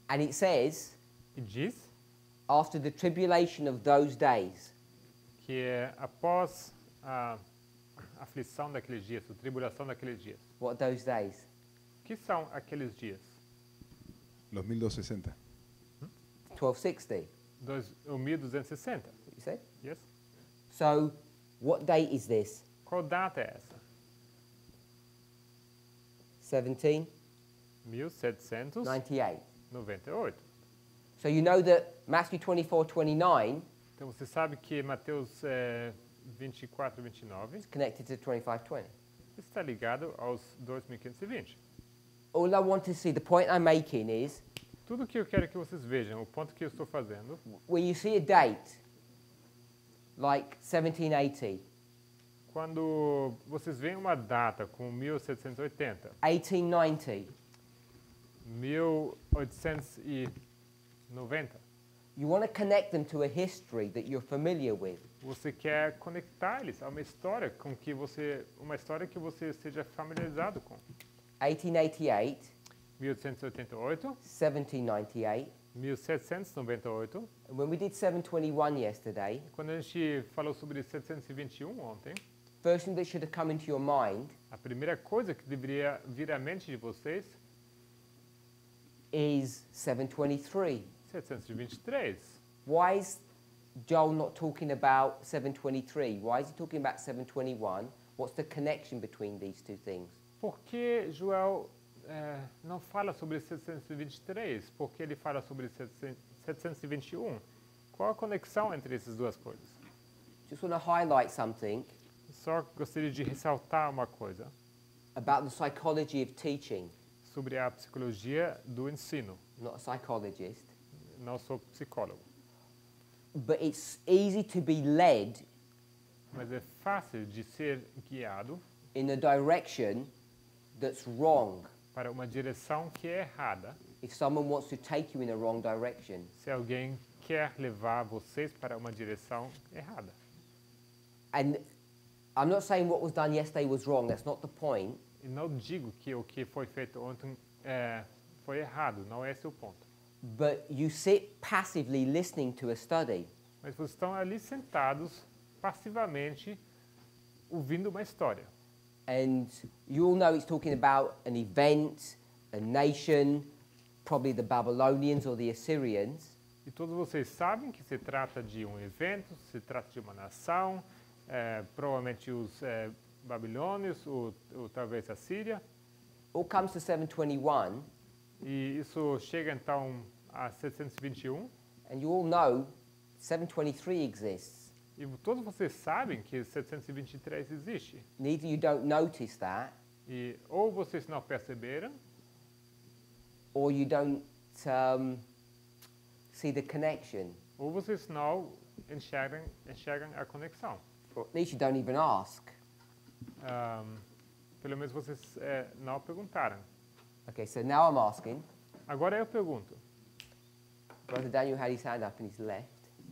And it says, E diz after the tribulation of those days, que após a aflição daqueles dias, a tribulação daqueles dias. what are those days? O que são aqueles dias? Los 1260. 1260, 1260. you said? Yes. So, what date is this? Qual data é essa? 1798. 1798. So you know that Matthew 24:29 Então você sabe que Mateus 24, 29 is connected to 25:20. está ligado aos 2520. All I want to see, the point I'm making is, Tudo que eu quero que vocês vejam, o ponto que eu estou fazendo, when you see a date like 1780, quando vocês veem uma data com 1780, 1890, 1890, you want to connect them to a history that you're familiar with. você quer conectar eles a uma história com que você, uma história que você esteja familiarizado com. 1888, 1888, 1798, 1798. and when we did 721 yesterday, Quando a gente falou sobre 721 ontem, first thing that should have come into your mind a primeira coisa que deveria vir à mente de vocês is 723. 723. Why is Joel not talking about 723? Why is he talking about 721? What's the connection between these two things? Por que Joel não fala sobre 723? Por que ele fala sobre 721? Qual a conexão entre essas duas coisas? Just want to highlight something Só gostaria de ressaltar uma coisa about the psychology of teaching. sobre a psicologia do ensino. Not a psychologist, Não sou psicólogo, but it's easy to be led mas é fácil de ser guiado in a direction that's wrong para uma direção que é errada if someone wants to take you in a wrong direction. se alguém quer levar vocês para uma direção errada. And I'm not saying what was done yesterday was wrong, that's not the point. E não digo que o que foi feito ontem foi errado, não é esse o ponto. But you sit passively listening to a study. Mas vocês estão ali sentados, passivamente, ouvindo uma história. And you all know it's talking about an event, a nation, probably the Babylonians or the Assyrians. E todos vocês sabem que se trata de um evento, se trata de uma nação, provavelmente os babilônios, ou talvez a Síria. All comes to 721, E isso chega então a 721. and you all know 723 exists. E todos vocês sabem que 723 existe. Neither you don't notice that, E ou vocês não perceberam, or you don't see the connection, ou vocês não enxergam a conexão. or at least you don't even ask. Pelo menos vocês não perguntaram. Okay, so now I'm asking. Agora eu pergunto. Brother Daniel had his hand up and he's left.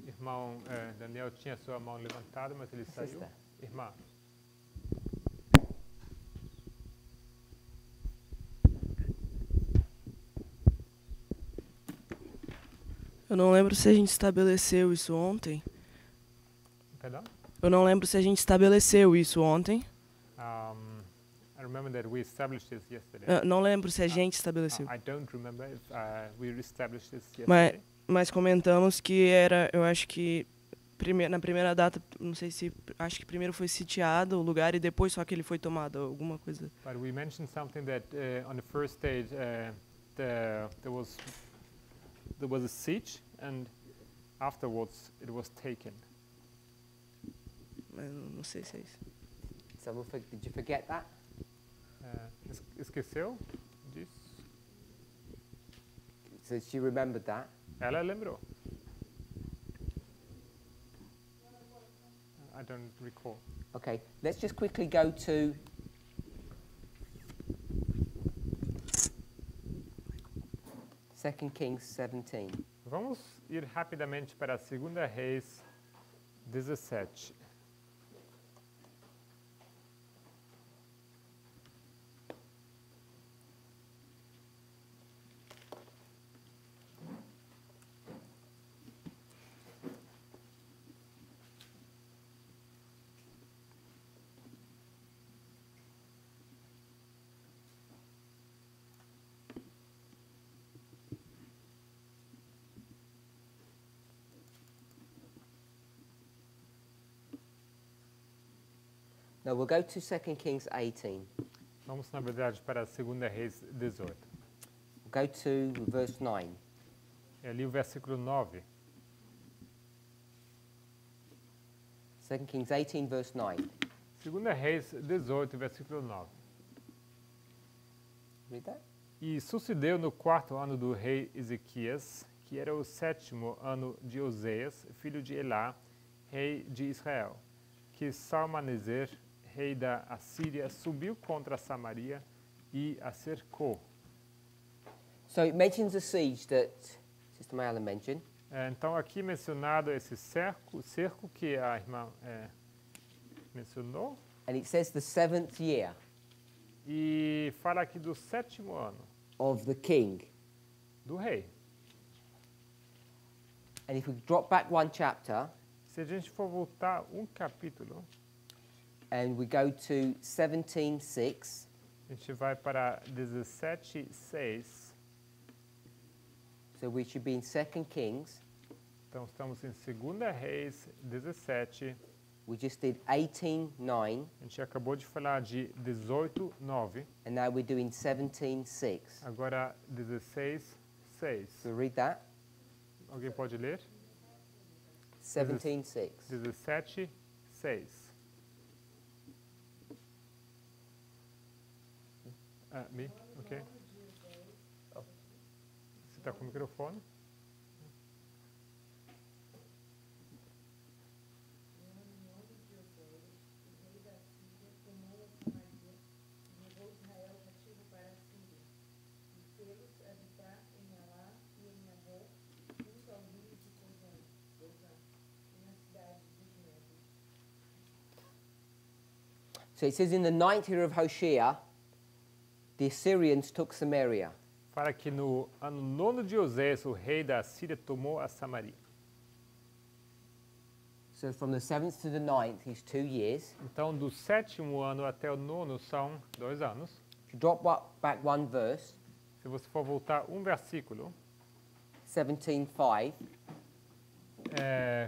Irmão Daniel tinha sua mão levantada, mas ele saiu. Sister. Irmã. Eu não lembro se a gente estabeleceu isso ontem. Perdão? Eu não lembro se a gente estabeleceu isso ontem. I remember that we established this yesterday. Não lembro se a gente estabeleceu. I don't remember if we established this yesterday. Mas comentamos que era, eu acho que na primeira data, não sei se, acho que primeiro foi sitiado o lugar e depois só que ele foi tomado, alguma coisa. But we mentioned something that on the first stage there was a siege, and afterwards it was taken. Mas não sei se é isso. Did you forget that? Esqueceu disso? So she remembered that. Ela lembrou. I don't recall. Okay, let's just quickly go to Second Kings 17. Vamos ir rapidamente para 2 Reis 17. No, we'll go to 2 Kings 18. Vamos, na verdade, para 2 Reis 18. We'll go to verse 9. É ali o versículo 9. 2 Kings 18, verse 9. 2 Reis 18, versículo 9. Read that. E sucedeu no 4º ano do rei Ezequias, que era o 7º ano de Oseias, filho de Elá, rei de Israel, que Salmaneser, rei da Assíria, subiu contra Samaria e a cercou. So it mentions a siege that Sister Mayala mentioned. Então aqui mencionado esse cerco que a irmã mencionou. And it says the 7th year E fala aqui do 7º ano of the king. do rei. And if we drop back one chapter Se a gente for voltar um capítulo, and we go to 17:6, a gente vai para 17:6. so we should be in 2 Kings. Então estamos em 2 Reis 17. We just did 18:9, A gente acabou de falar de 18:9. and now we're doing 17:6. Agora 16:6. So read that. Alguém pode ler? 17:6. 17:6. Me? Ok. Você está com o microfone? So it says in the 9th year of Hoshea, the Assyrians took Samaria. Fala que no ano 9º de Oseias, o rei da Síria tomou a Samaria. So from the 7th to the 9th is 2 years. Então, do 7º ano até o 9º são 2 anos. If you drop back one verse, Se você for voltar um versículo, 17:5,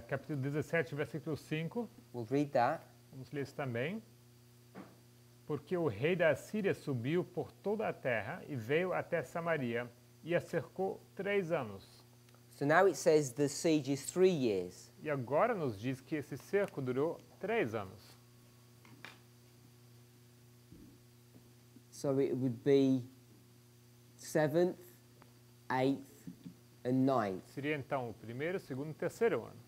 capítulo 17, versículo 5, we'll read that. vamos ler isso também. Porque o rei da Síria subiu por toda a terra e veio até Samaria e a cercou 3 anos. So now it says the siege is 3 years. E agora nos diz que esse cerco durou 3 anos. So it would be 7th, 8th, and 9th. Seria então o 1º, 2º e 3º ano.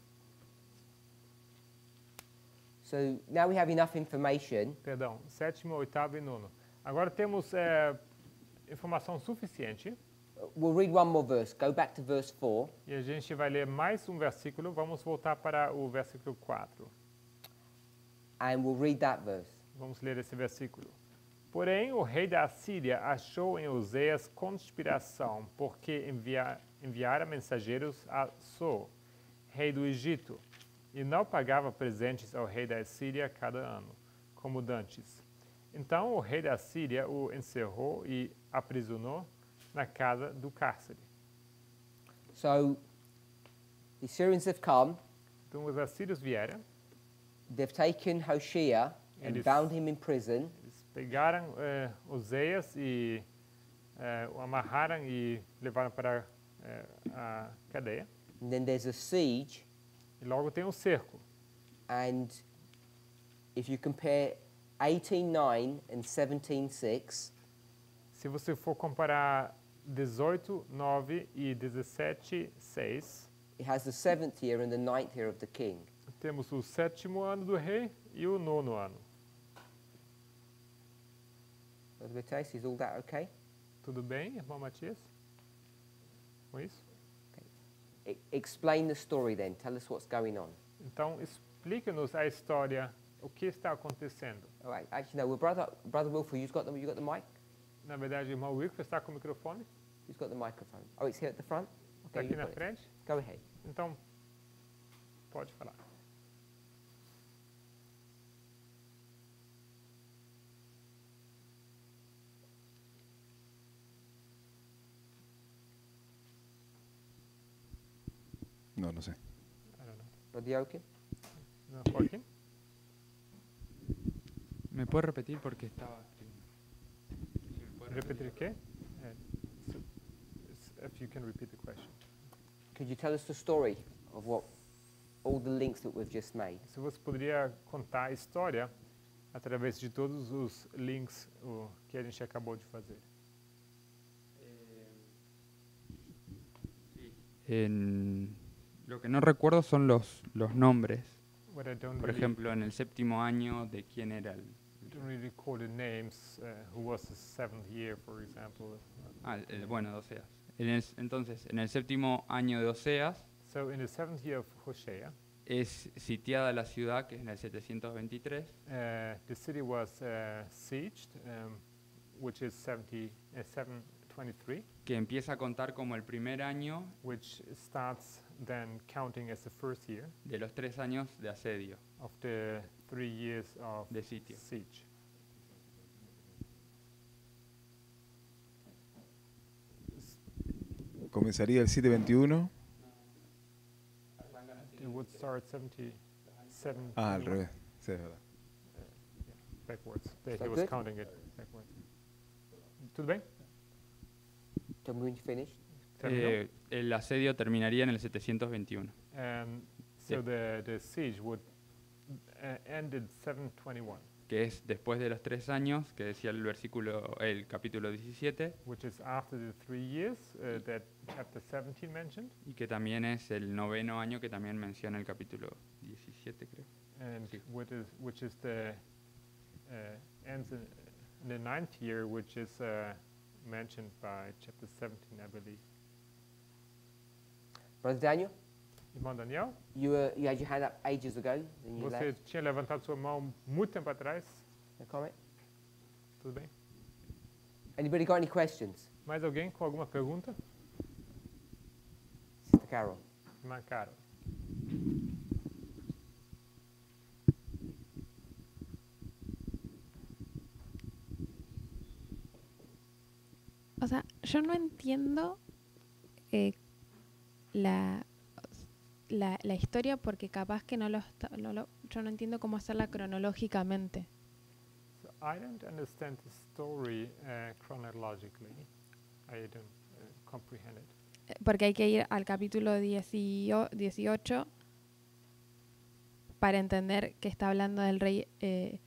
So now we have enough information. Perdão, 7º, 8º e 9º. Agora temos informação suficiente. We'll read one more verse. Go back to verse 4. E a gente vai ler mais um versículo. Vamos voltar para o versículo 4. And we'll read that verse. Vamos ler esse versículo. Porém, o rei da Assíria achou em Oseias conspiração, porque enviara mensageiros a So, rei do Egito, e não pagava presentes ao rei da Assíria cada ano, como dantes. Então o rei da Assíria o encerrou e aprisionou na casa do cárcere. So the Assyrians have come. Então os assírios vieram. They've taken Hoshea and bound him in prison. Eles pegaram Oseias e o amarraram e levaram para a cadeia. And then there's a siege, E logo tem um cerco. and if you compare 18:9 and 17:6, Se você for comparar 18:9 e 17:6, it has the 7th year and the 9th year of the king. temos o 7º ano do rei e o 9º ano. Brother Matthias, is all that okay? Tudo bem, irmão Matias? Com isso? Explain the story then. Tell us what's going on. Então, explique-nos a história, o que está acontecendo. All right. Actually, no. Well, Brother Wilford, you got the mic. Na verdade, o irmão Wilford está com o microfone. Who's got the microphone? Oh, it's here at the front. Está Okay, aqui you've na got it. frente. Go ahead. Então, pode falar. No sé. I don't know. Brother Joachim? No, Joaquín? ¿Me puede repetir porque estaba... Repetir quê? If you can repeat the question. Could you tell us the story of what all the links that we've just made? Se você poderia contar a história através de todos os links que a gente acabou de fazer. Lo que no recuerdo son los nombres. What I don't Por really, ejemplo, en el 7º año, de quién era el... don't really recall the names, who was the 7th year, for example. Bueno, de Oseas. Entonces, en el 7º año de Oseas, So in the 7th year of Hosea, es sitiada la ciudad, que es en el 723, the city was sieged, which is 723, que empieza a contar como el primer año which starts then counting as the first year de los 3 años de asedio, of the 3 years of de sitio. siege. Comenzaría el 721. It would start 77. Ah, al revés. Sí, es verdad. Backwards. Is He that was good? counting it backwards. Tudo bem? Tell me when you finished. Terminou? El asedio terminaría en el 721. And so the siege would end in 721, Que es después de los 3 años, que decía el capítulo 17, which is after the 3 years that chapter 17 mentioned, y que también es el 9º año que también menciona el capítulo 17, creo. and Sí. which is the ends in the 9th year, which is mentioned by chapter 17, I believe. Brother Daniel, Irmão Daniel, you had your hand up ages ago, and you você left. tinha levantado sua mão muito tempo atrás. No comment? Tudo bem? Anybody got any questions? Mais alguém com alguma pergunta? Sister Carol. Irmã Carol. O sea, yo no entiendo la historia porque capaz que yo no entiendo cómo hacerla cronológicamente. So I don't understand the story chronologically. I don't comprehend it. Porque hay que ir al capítulo 18 para entender que está hablando del rey, que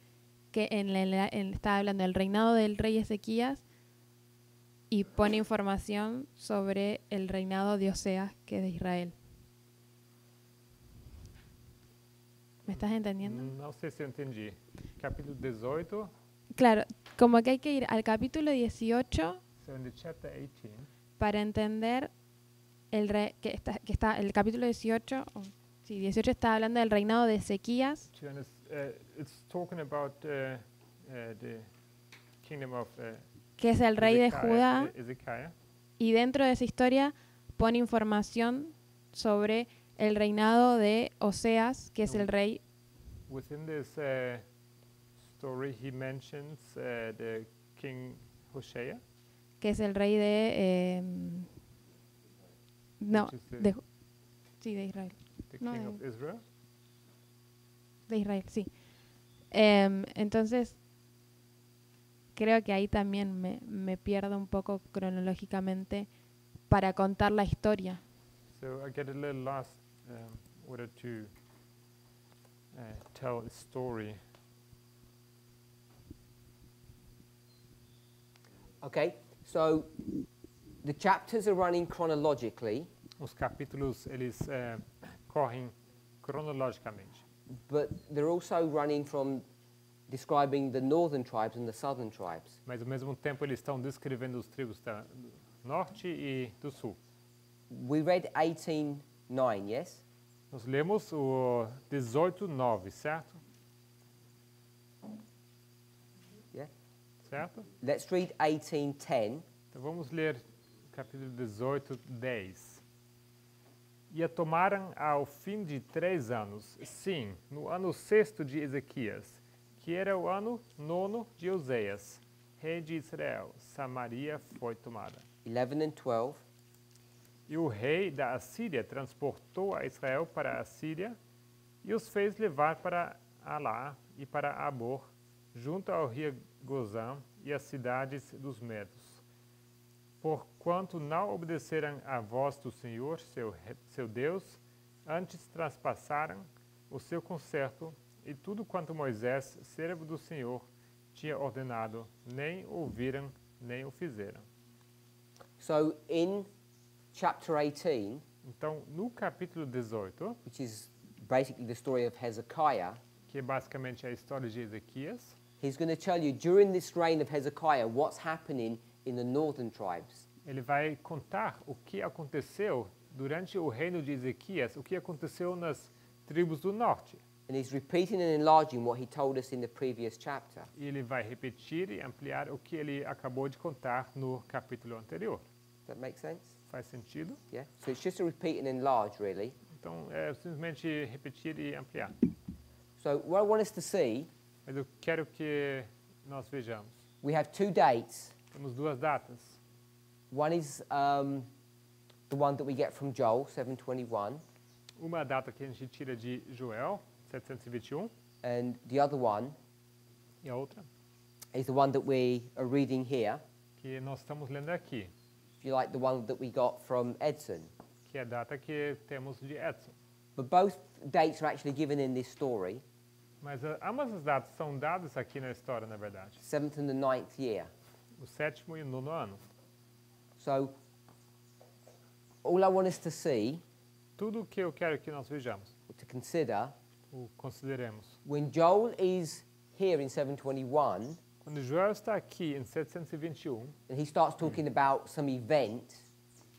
está hablando del reinado del rey Ezequías y pone información sobre el reinado de Oseas, que es de Israel. ¿Me estás entendiendo? Não sei se eu entendi. Capítulo 18, Claro, como que hay que ir al capítulo 18 so in the chapter 18, para entender que está el capítulo 18, sí, 18 está hablando del reinado de Ezequías, it's talking about the kingdom of que es el rey de Judá, Ezekiah, y dentro de esa historia pone información sobre el reinado de Oseas, que es el rey. Within this story, he mentions the king Hosea, Que es el rey de no, which is sí, de Israel. the No, king of Israel. De Israel, sí. Entonces, creo que ahí también me pierdo un poco cronológicamente para contar la historia. So I get a little lost in order to tell a story. Okay, so the chapters are running chronologically, Os capítulos eles correm cronologicamente, but they're also running from describing the northern tribes and the southern tribes. mas ao mesmo tempo eles estão descrevendo os tribos do norte e do sul. We read 18:9, yes? Nós lemos o 18:9, certo? Yeah. Certo? Let's read 18:10. Então vamos ler o capítulo 18:10. E a tomaram ao fim de 3 anos, sim, no ano 6º de Ezequias, que era o ano 9º de Oseias, rei de Israel. Samaria foi tomada. 11 and 12. E o rei da Assíria transportou a Israel para a Assíria e os fez levar para Alá e para Abor, junto ao rio Gozã e as cidades dos Medos. Porquanto não obedeceram à voz do Senhor, seu Deus, antes traspassaram o seu concerto e tudo quanto Moisés, servo do Senhor, tinha ordenado, nem ouviram, nem o fizeram. So in chapter 18, então, no capítulo 18, which is basically the story of Hezekiah, que é basicamente a história de Ezequias, he's going to tell you during this reign of Hezekiah what's happening in the northern tribes. Ele vai contar o que aconteceu durante o reino de Ezequias, o que aconteceu nas tribos do norte. And he's repeating and enlarging what he told us in the previous chapter. E ele vai repetir e ampliar o que ele acabou de contar no capítulo anterior. Does that make sense? Faz sentido? Yeah. So it's just a repeat and enlarge, really. Então é simplesmente repetir e ampliar. So what I want us to see, mas eu quero que nós vejamos. We have 2 dates. Temos 2 datas. One is the one that we get from Joel 7:21. Uma data que a gente tira de Joel 721. And the other one e a outra is the one that we are reading here. Que nós estamos lendo aqui. If you like, the one that we got from Edson. Que é a data que temos de Edson. But both dates are actually given in this story. Mas ambas as datas são dadas aqui na história, na verdade. 7th and the 9th year. O 7º e o 9º ano. So, all I want us to see, tudo o que eu quero que nós vejamos, to consider, o consideremos. When Joel is here in 721, quando Joel está aqui em 721, and he starts talking about some event,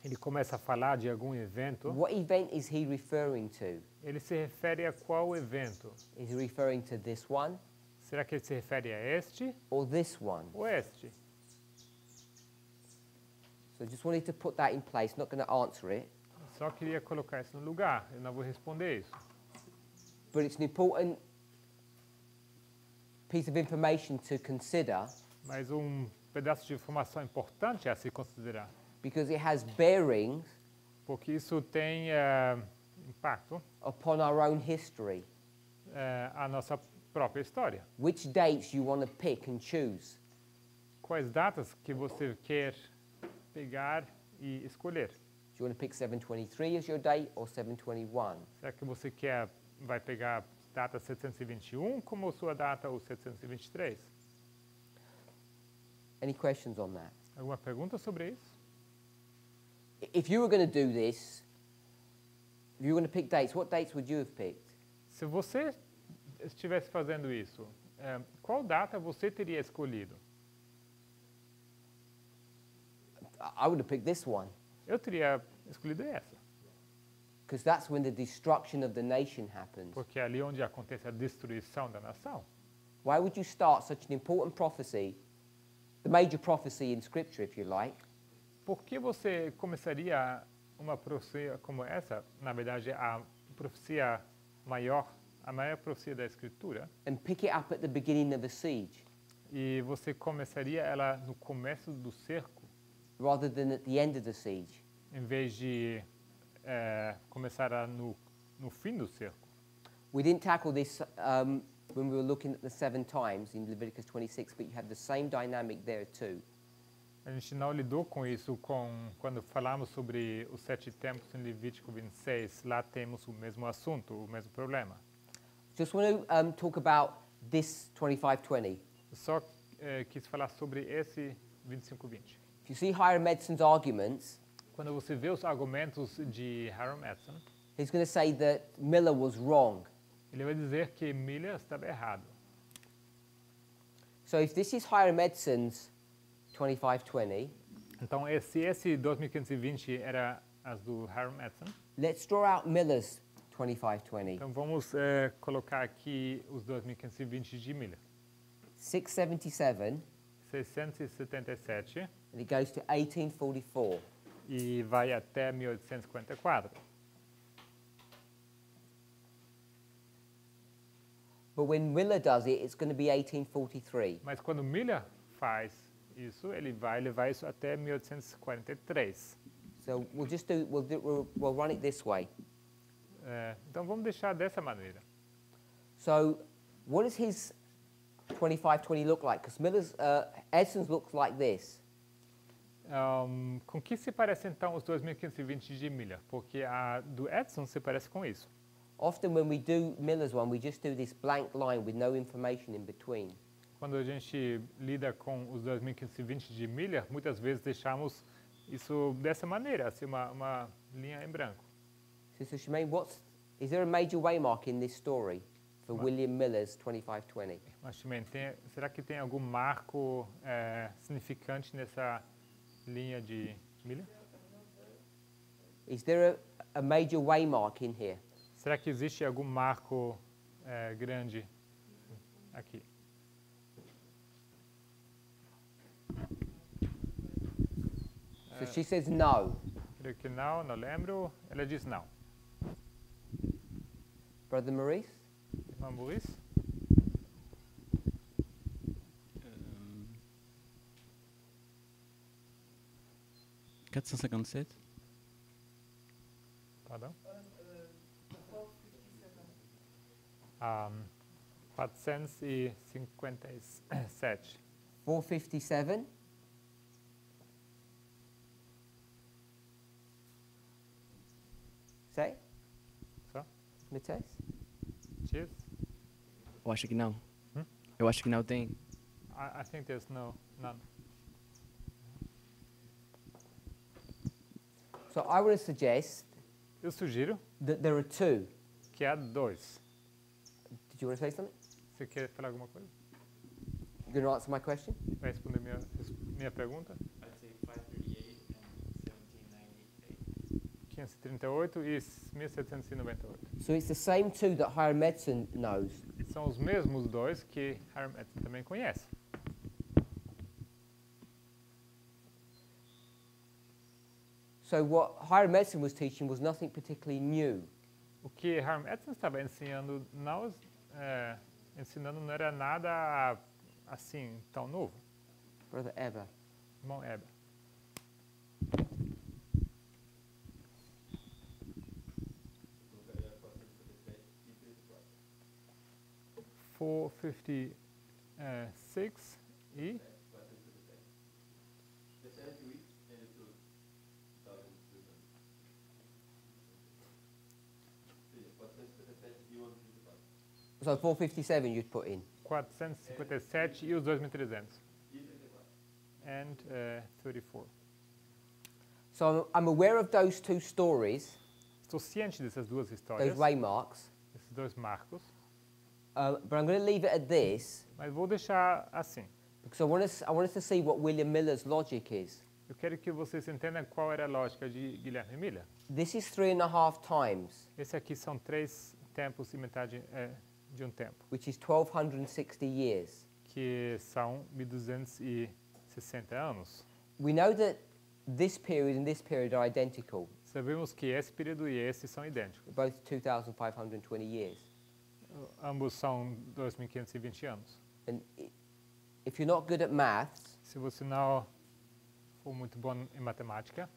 ele começa a falar de algum evento. What event is he referring to? Ele se refere a qual evento? Is he referring to this one? Será que ele se refere a este? Or this one? Ou este? So I just wanted to put that in place, not going to answer it. Só queria colocar isso no lugar, eu não vou responder isso. But it's an important piece of information to consider. Mas pedaço de informação importante a se considerar. Because it has bearings. Porque isso tem impacto. Upon our own history. A nossa própria história. Which dates you want to pick and choose? Quais datas que você quer pegar e escolher? Do you want to pick 723 as your date or 721? Será que você vai pegar data 721 como sua data ou 723? Any questions on that? Alguma pergunta sobre isso? If you were going to do this, if you were going to pick dates, what dates would you have picked? Se você estivesse fazendo isso, qual data você teria escolhido? I would have picked this one. Eu teria escolhido essa. Because that's when the destruction of the nation happens. Porque é ali onde acontece a destruição da nação. Why would you start such an important prophecy, the major prophecy in Scripture, if you like? Por que você começaria uma profecia como essa, na verdade a profecia maior, a maior profecia da Escritura? And pick it up at the beginning of the siege. E você começaria ela no começo do cerco? Rather than at the end of the siege. Em vez de começar no fim do cerco. We didn't tackle this when we were looking at the 7 times in Leviticus 26, but you have the same dynamic there too. A gente não lidou com isso quando falamos sobre os 7 tempos em Levítico 26. Lá temos o mesmo assunto, o mesmo problema. Just want to talk about this 25:20. Eu só quis falar sobre esse 25:20. If you see Hiram Edson's arguments, quando você vê os argumentos de Hiram Edson, he's going to say that Miller was wrong. Ele vai dizer que Miller estava errado. So if this is Hiram Edson's 25:20, então se esse 2520 era as do Hiram Edson, let's draw out Miller's 25:20. Então vamos colocar aqui os 2520 de Miller. 677. 677. And it goes to 1844. E vai até 1854. But when Miller does it, it's going to be 1843. Mas quando Miller faz isso, ele vai levar isso até 1843. So we'll run it this way. Então vamos deixar dessa maneira. So what does his 25:20 look like? Because Edson's looks like this. Com que se parece então os 2520 de Miller? Porque a do Edson se parece com isso. Often when we do Miller's one, we just do this blank line with no information in between. Quando a gente lida com os 2520 de Miller, muitas vezes deixamos isso dessa maneira, assim uma linha em branco. Sister Shemaine, is there a major waymark in this story for William Miller's 25:20? Mas Shemaine, será que tem algum marco significante nessa linha de Miller? Is there a major waymark in here? Será que existe algum marco grande aqui? So she says no. Creio que não lembro. Ela diz não. Brother Maurice? Irmã Maurice? « 457. Pardon? 457. 457. Say? Só? Matheus? Cheers? Eu acho que não. Eu acho que não tem. I think there's none. So I would suggest Eu sugiro that there are 2. que há 2. Did you want to say something? Você quer falar alguma coisa? You going to answer my question? Vai responder minha pergunta? 538 e 1798. So it's the same 2 that Hiram Edson knows. São os mesmos 2 que Hiram Edson também conhece. So what Hiram Edson was teaching was nothing particularly new. O que Hiram Edson estava ensinando não era nada assim tão novo. Brother Eber. Irmão Eber. $456 e So 457 you'd put in. 457 e os 2.300. And 34. So I'm aware of those 2 stories. Estou ciente dessas duas histórias. Those waymarks. Esses 2 marcos. But I'm going to leave it at this. Mas vou deixar assim. Because I want us to see what William Miller's logic is. Eu quero que vocês entendam qual era a lógica de Guilherme Miller. This is 3.5 times. Esse aqui são 3 tempos e metade de um tempo. Which is 1260 years. Que são 1260 anos. We know that this period and this period are identical. Sabemos que esse período e esse são idênticos. Both 2,520 years. Ambos são 2.520 anos. And if you're not good at maths, se você não for muito bom em matemática,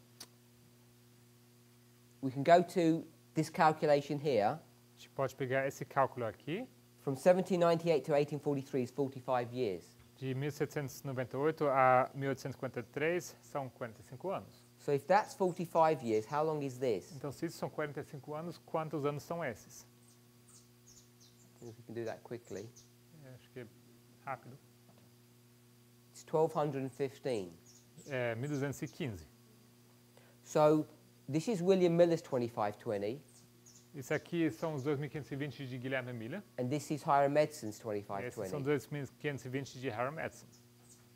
we can go to this calculation here. A gente pode pegar esse cálculo aqui. From 1798 to 1843 is 45 years. De 1798 a 1853 são 45 anos. So if that's 45 years, how long is this? Então, se isso são 45 anos, quantos anos são esses? If we can do that quickly. Acho que é rápido. It's 1215. É 1215. So this is William Miller's 2520. Isso aqui são os 2520 de Guilherme Miller. And this is Hiram Edson's Esses são 2520. 2520 de Hiram Edson.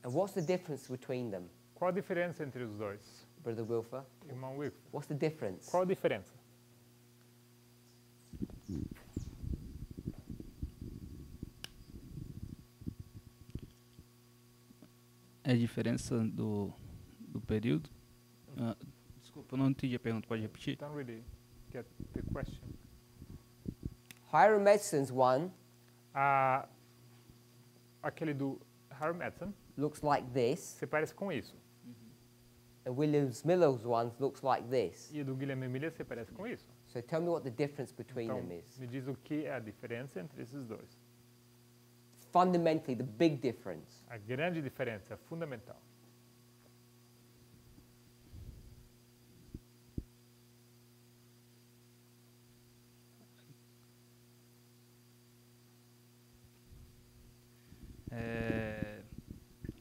And what's the difference between them, Qual a diferença entre os dois? Brother Wilfer? Irmão Wilfer. What's the difference? Qual a diferença? É a diferença do período? Desculpa, eu não entendi a pergunta, pode repetir? Don't really get the question. Hiram Edson's one Aquele do Hiram Edson looks like this, se parece com isso. and William Miller's one looks like this. E o do Guilherme Miller se parece com isso. So tell me what the difference between Então, them is. me diz o que é a diferença entre esses dois. Fundamentally, the big difference. A grande diferença, fundamental.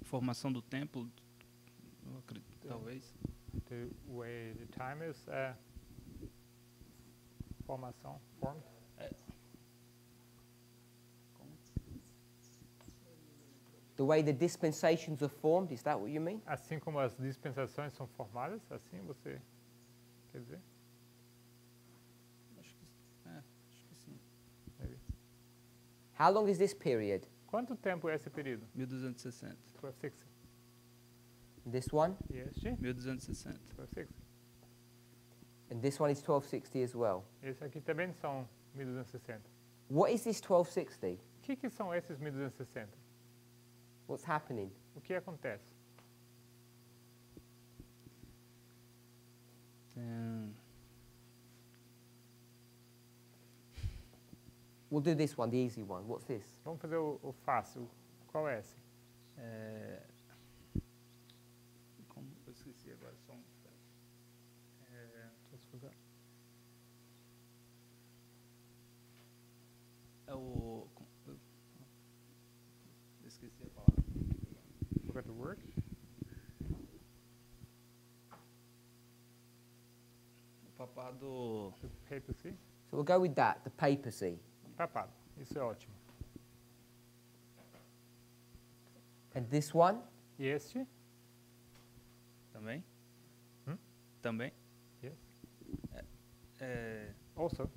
Formação do templo, eu acredito, talvez. The way the time is formação, form. The way the dispensations are formed, is that what you mean? Assim como as dispensações são formadas, assim você quer dizer? Acho que sim. Maybe. How long is this period? Quanto tempo é esse período? 1260. 1260. This one? E este? 1260. 1260. And this one is 1260 as well. Esse aqui também são 1260. What is this 1260? O que são esses 1260? What's happening? O que acontece? We'll do this one, the easy one. What's this? Vamos fazer o fácil. Qual é esse? Como eu esqueci agora, só um. Just forgot. É o. Eu esqueci a palavra. Forgot the word? O papado. The papacy? So we'll go with that, the papacy. Papado. Isso é ótimo. And this one? E este? Também? Hum? Também? Yes. É, Also.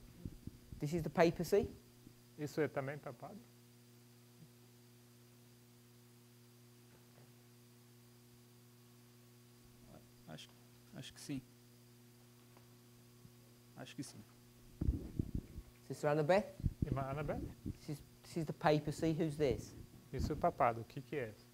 This is the papacy? Isso é também papado? acho que sim. Acho que sim. Sister Annabeth? Irmã Annabeth? This is the papacy. Who's this? Isso é papado. O que é isso?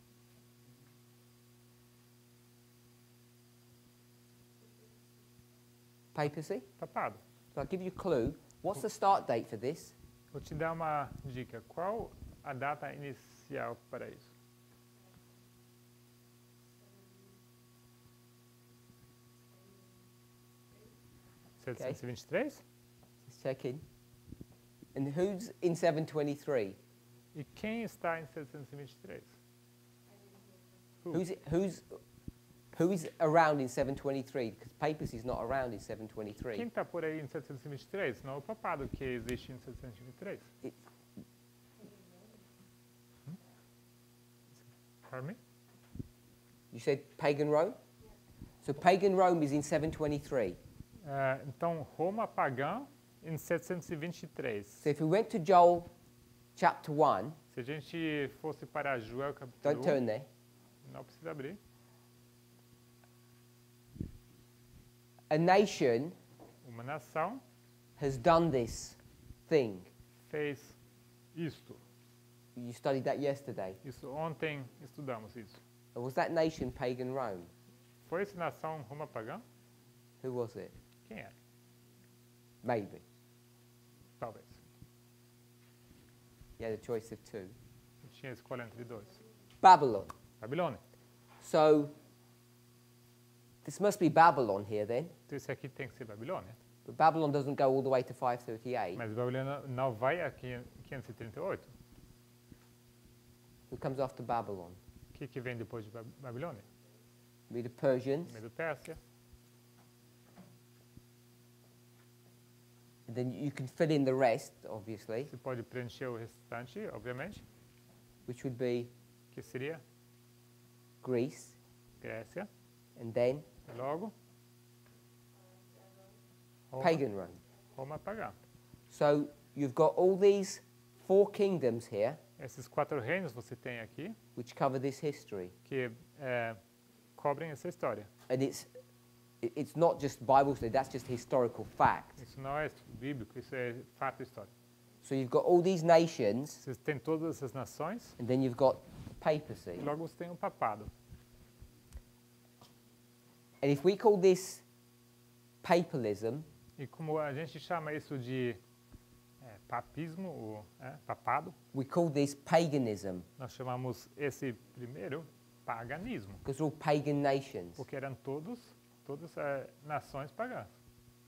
Papacy? Papado. So I'll give you a clue. What's the start date for this? Vou te dar uma dica. Qual a data inicial para isso? Okay. 723? Let's check in. And who's in 723? E quem está em 723? Who is around in 723? Because papacy is not around in 723. Quem está por aí em 723? Não é o papado que existe em 723. Pardon me? You said pagan Rome? So pagan Rome is in 723. Então, Roma pagã em 723. So if we went to Joel chapter 1, Se a gente fosse para Joel capítulo don't turn there. Não precisa abrir. A nation Uma nação has done this thing. fez isto. You studied that yesterday. Isso ontem estudamos isso. And was that nation pagan Rome? Foi essa nação Roma pagã? Who was it? Quem era? Maybe. Talvez. You had a choice of two. Tinha a escolha entre dois. Babylon. Babilônia. So, this must be Babylon here then. Então esse aqui tem que ser Babilônia. But Babylon doesn't go all the way to 538. Mas Babilônia não vai a 538. Who comes after Babylon? O que vem depois de Babilônia? Medo Persians. Medo-Pérsia. And then you can fill in the rest, obviously. Você pode preencher o restante, obviamente. Which would be Que seria Greece. Grécia. And then Logo, Roma. pagan Rome. Roma pagã. So you've got all these 4 kingdoms here, Esses 4 reinos você tem aqui which cover this history. que cobrem essa história. And it's not just Bible study, that's just historical fact. Isso não é bíblico, isso é fato histórico. So you've got all these nations, Você tem todas essas nações and then you've got papacy. e logo você tem um papado. And if we call this papalism, E como a gente chama isso de papismo, ou papado, we call this paganism, nós chamamos esse primeiro paganismo, because they're all pagan nations. porque eram todas nações pagãs.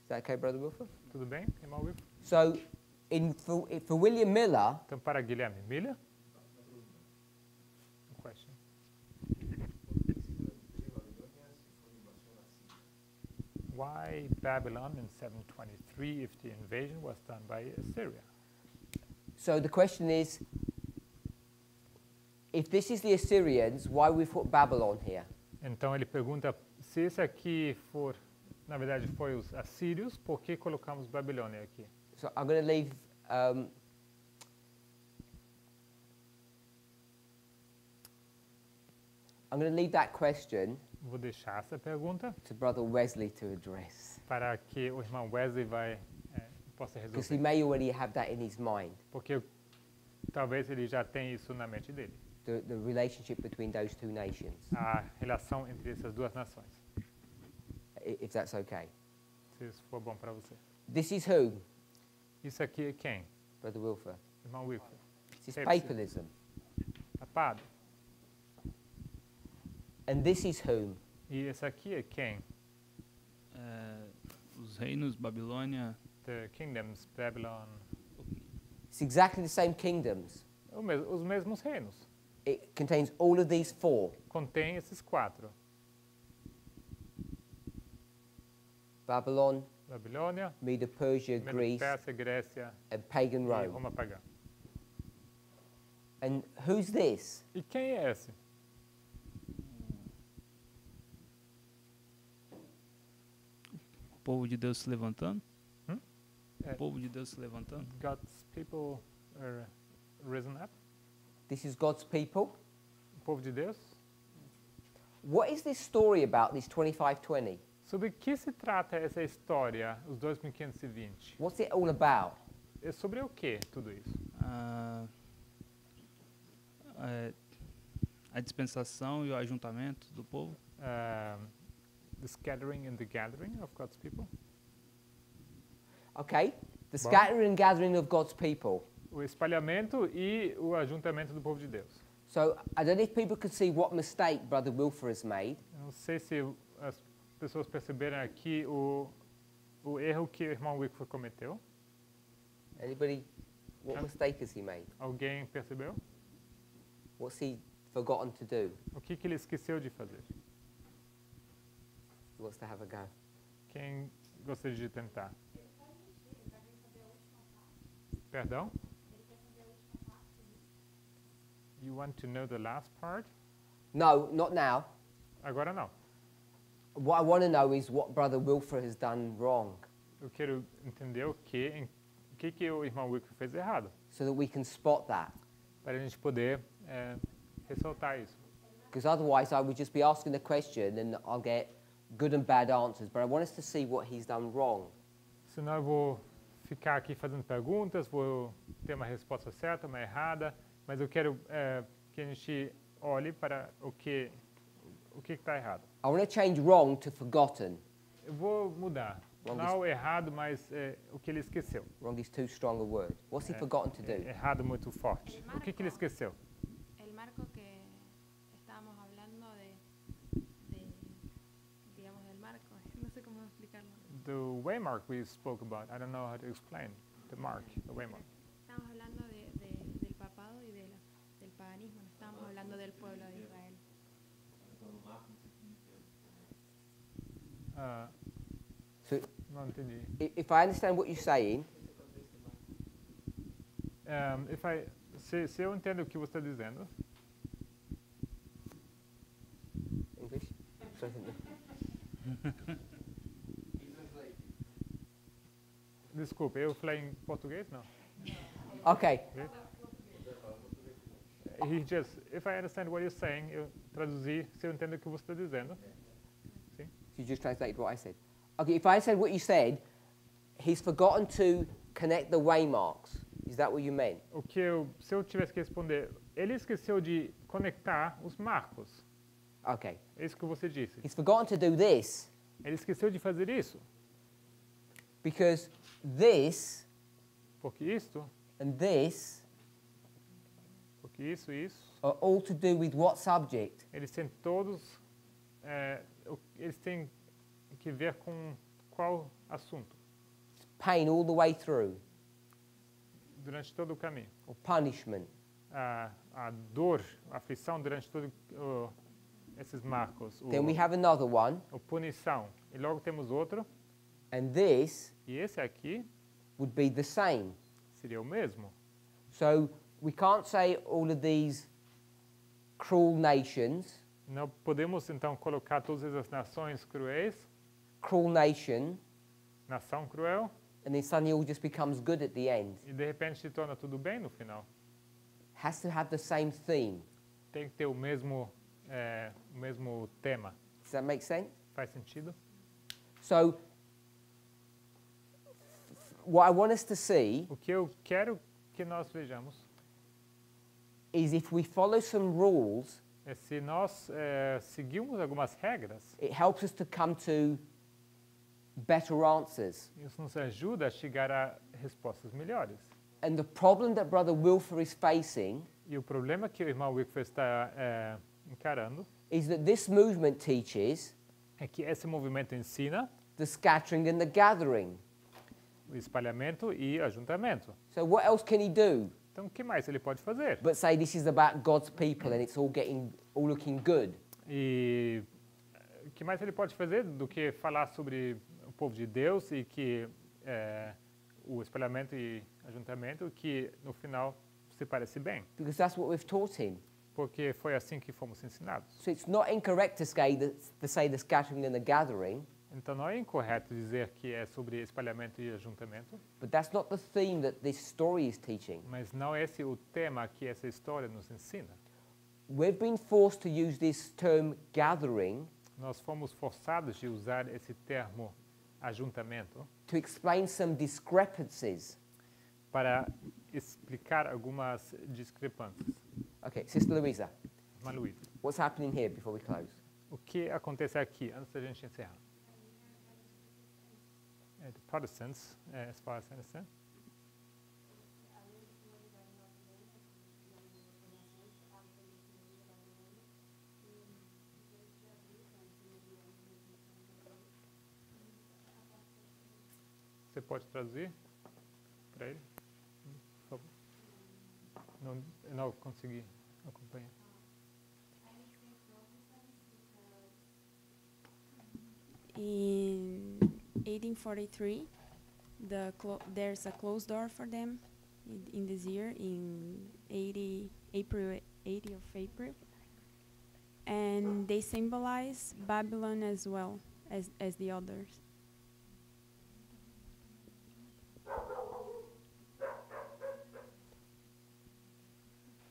Is that okay, Brother Wilford? Tudo bem, irmão Wilford? So for William Miller, Então, para Guilherme Miller, question. Why Babylon in 723 if the invasion was done by Assyria? so the question is, if this is the Assyrians, why we put Babylon here? Então ele pergunta se esse aqui for, na verdade, foi os assírios, por que colocamos Babilônia aqui? So I'm going to leave that question Vou deixar essa pergunta to Brother Wesley to address, para que o irmão Wesley possa because he resolver. may already have that in his mind, Porque talvez ele já tenha isso na mente dele. the relationship between those two nations, A relação entre essas duas nações. if that's okay. Se isso for bom para você. This is who, Isso aqui é quem? Brother Wilford? Irmão Wilford. This is Pepsi. papalism. Papado. And this is whom? E esse aqui é quem? Os reinos Babilônia. The kingdoms, Babylon. It's exactly the same kingdoms. Os mesmos reinos. It contains all of these 4. Contém esses 4. Babylon, Babilônia, Medo Persia, Greece, Medo-Pérsia, Grécia and pagan e Rome. Roma pagã. And who's this? E quem é esse? O povo de Deus se levantando. É. O povo de Deus se levantando. God's people are risen up. This is God's people. O povo de Deus. What is this story about, this 2520? Sobre que se trata essa história, os 2520? What's it all about? É sobre o que tudo isso? A dispensação e o ajuntamento do povo. The scattering and the gathering of God's people. Okay, the scattering and gathering of God's people. O espalhamento e o ajuntamento do povo de Deus. So I don't know if people can see what mistake Brother Wilford has made. Eu não sei se as pessoas perceberam aqui o erro que o irmão Wilford cometeu. Anybody? What mistake has he made? Alguém percebeu? What's he forgotten to do? O que ele esqueceu de fazer? He wants to have a go. Quem gostaria de tentar? Perdão? You want to know the last part? No, not now. Agora não. What I want to know is what Brother Wilford has done wrong, Eu quero entender o que o irmão Wilford fez errado, so that we can spot that. para a gente poder ressaltar isso. Because otherwise I would just be asking the question and I'll get good and bad answers. But I want us to see what he's done wrong. Senão eu vou ficar aqui fazendo perguntas, vou ter uma resposta certa, uma errada, mas eu quero que a gente olhe para o que está errado. I want to change wrong to forgotten. Eu vou mudar Não errado, mas o que ele esqueceu. Wrong is too strong a word. What's he forgotten to do? Errado muito forte. O que ele esqueceu? El marco que estábamos hablando digamos, del marco. No sé cómo explicarlo. The waymark we spoke about. I don't know how to explain the mark, the waymark. Estamos hablando del papado y del paganismo. No estamos hablando del pueblo de Israel. So, não entendi. if I understand what you're saying, Se eu entendo o que você está dizendo, English. desculpa, eu falei em português, não. Okay. If I understand what you're saying, eu traduzi se eu entendo o que você está dizendo. Sim. You just translated what I said. Okay, if I said what you said, he's forgotten to connect the waymarks. Is that what you meant? Se eu tivesse que responder, ele esqueceu de conectar os marcos. Okay. É isso que você disse. He's forgotten to do this. Ele esqueceu de fazer isso. Because this Porque isto, and this porque isso e isso, are all to do with what subject? eles têm todos, eles têm que ver com qual assunto? Pain all the way through, Durante todo o caminho. or punishment. A dor, a aflição durante todo esses marcos. Then we have another one, A punição. E logo temos outro. and this E esse aqui would be the same. seria o mesmo. So we can't say all of these cruel nations, Não podemos então colocar todas as nações cruéis, cruel nation, nação cruel, and then suddenly all just becomes good at the end. e de repente se torna tudo bem no final. Has to have the same theme. Tem que ter o mesmo tema. Does that make sense? Faz sentido? So what I want us to see O que eu quero que nós vejamos is if we follow some rules, é se nós seguirmos algumas regras, it helps us to come to better answers. isso nos ajuda a chegar a respostas melhores. And the problem that Brother Wilfer is facing E o problema que o irmão Wickford está encarando is that this movement teaches é que esse movimento ensina the scattering and the gathering. o espalhamento e ajuntamento. So what else can he do Então, o que mais ele pode fazer? but say this is about God's people and it's all looking good? E o que mais ele pode fazer do que falar sobre o povo de Deus e que o espalhamento e ajuntamento, que no final se parece bem? Because that's what we've taught him. Porque foi assim que fomos ensinados. So it's not incorrect to say the scattering and the gathering, Então, não é incorreto dizer que é sobre espalhamento e ajuntamento, but that's not the theme that this story is teaching. mas não é esse o tema que essa história nos ensina. We've been forced to use this term gathering Nós fomos forçados de usar esse termo ajuntamento to explain some discrepancies. para explicar algumas discrepâncias. Okay, Sister Louisa, Irmã Luísa, what's happening here before we close? o que acontece aqui, antes da gente encerrar? The Protestants, as far as I understand. Você pode traduzir para ele, por favor? Eu não consegui acompanhar. In 1843, there's a closed door for them in this year, in April 80 of April. And they symbolize Babylon as well as the others.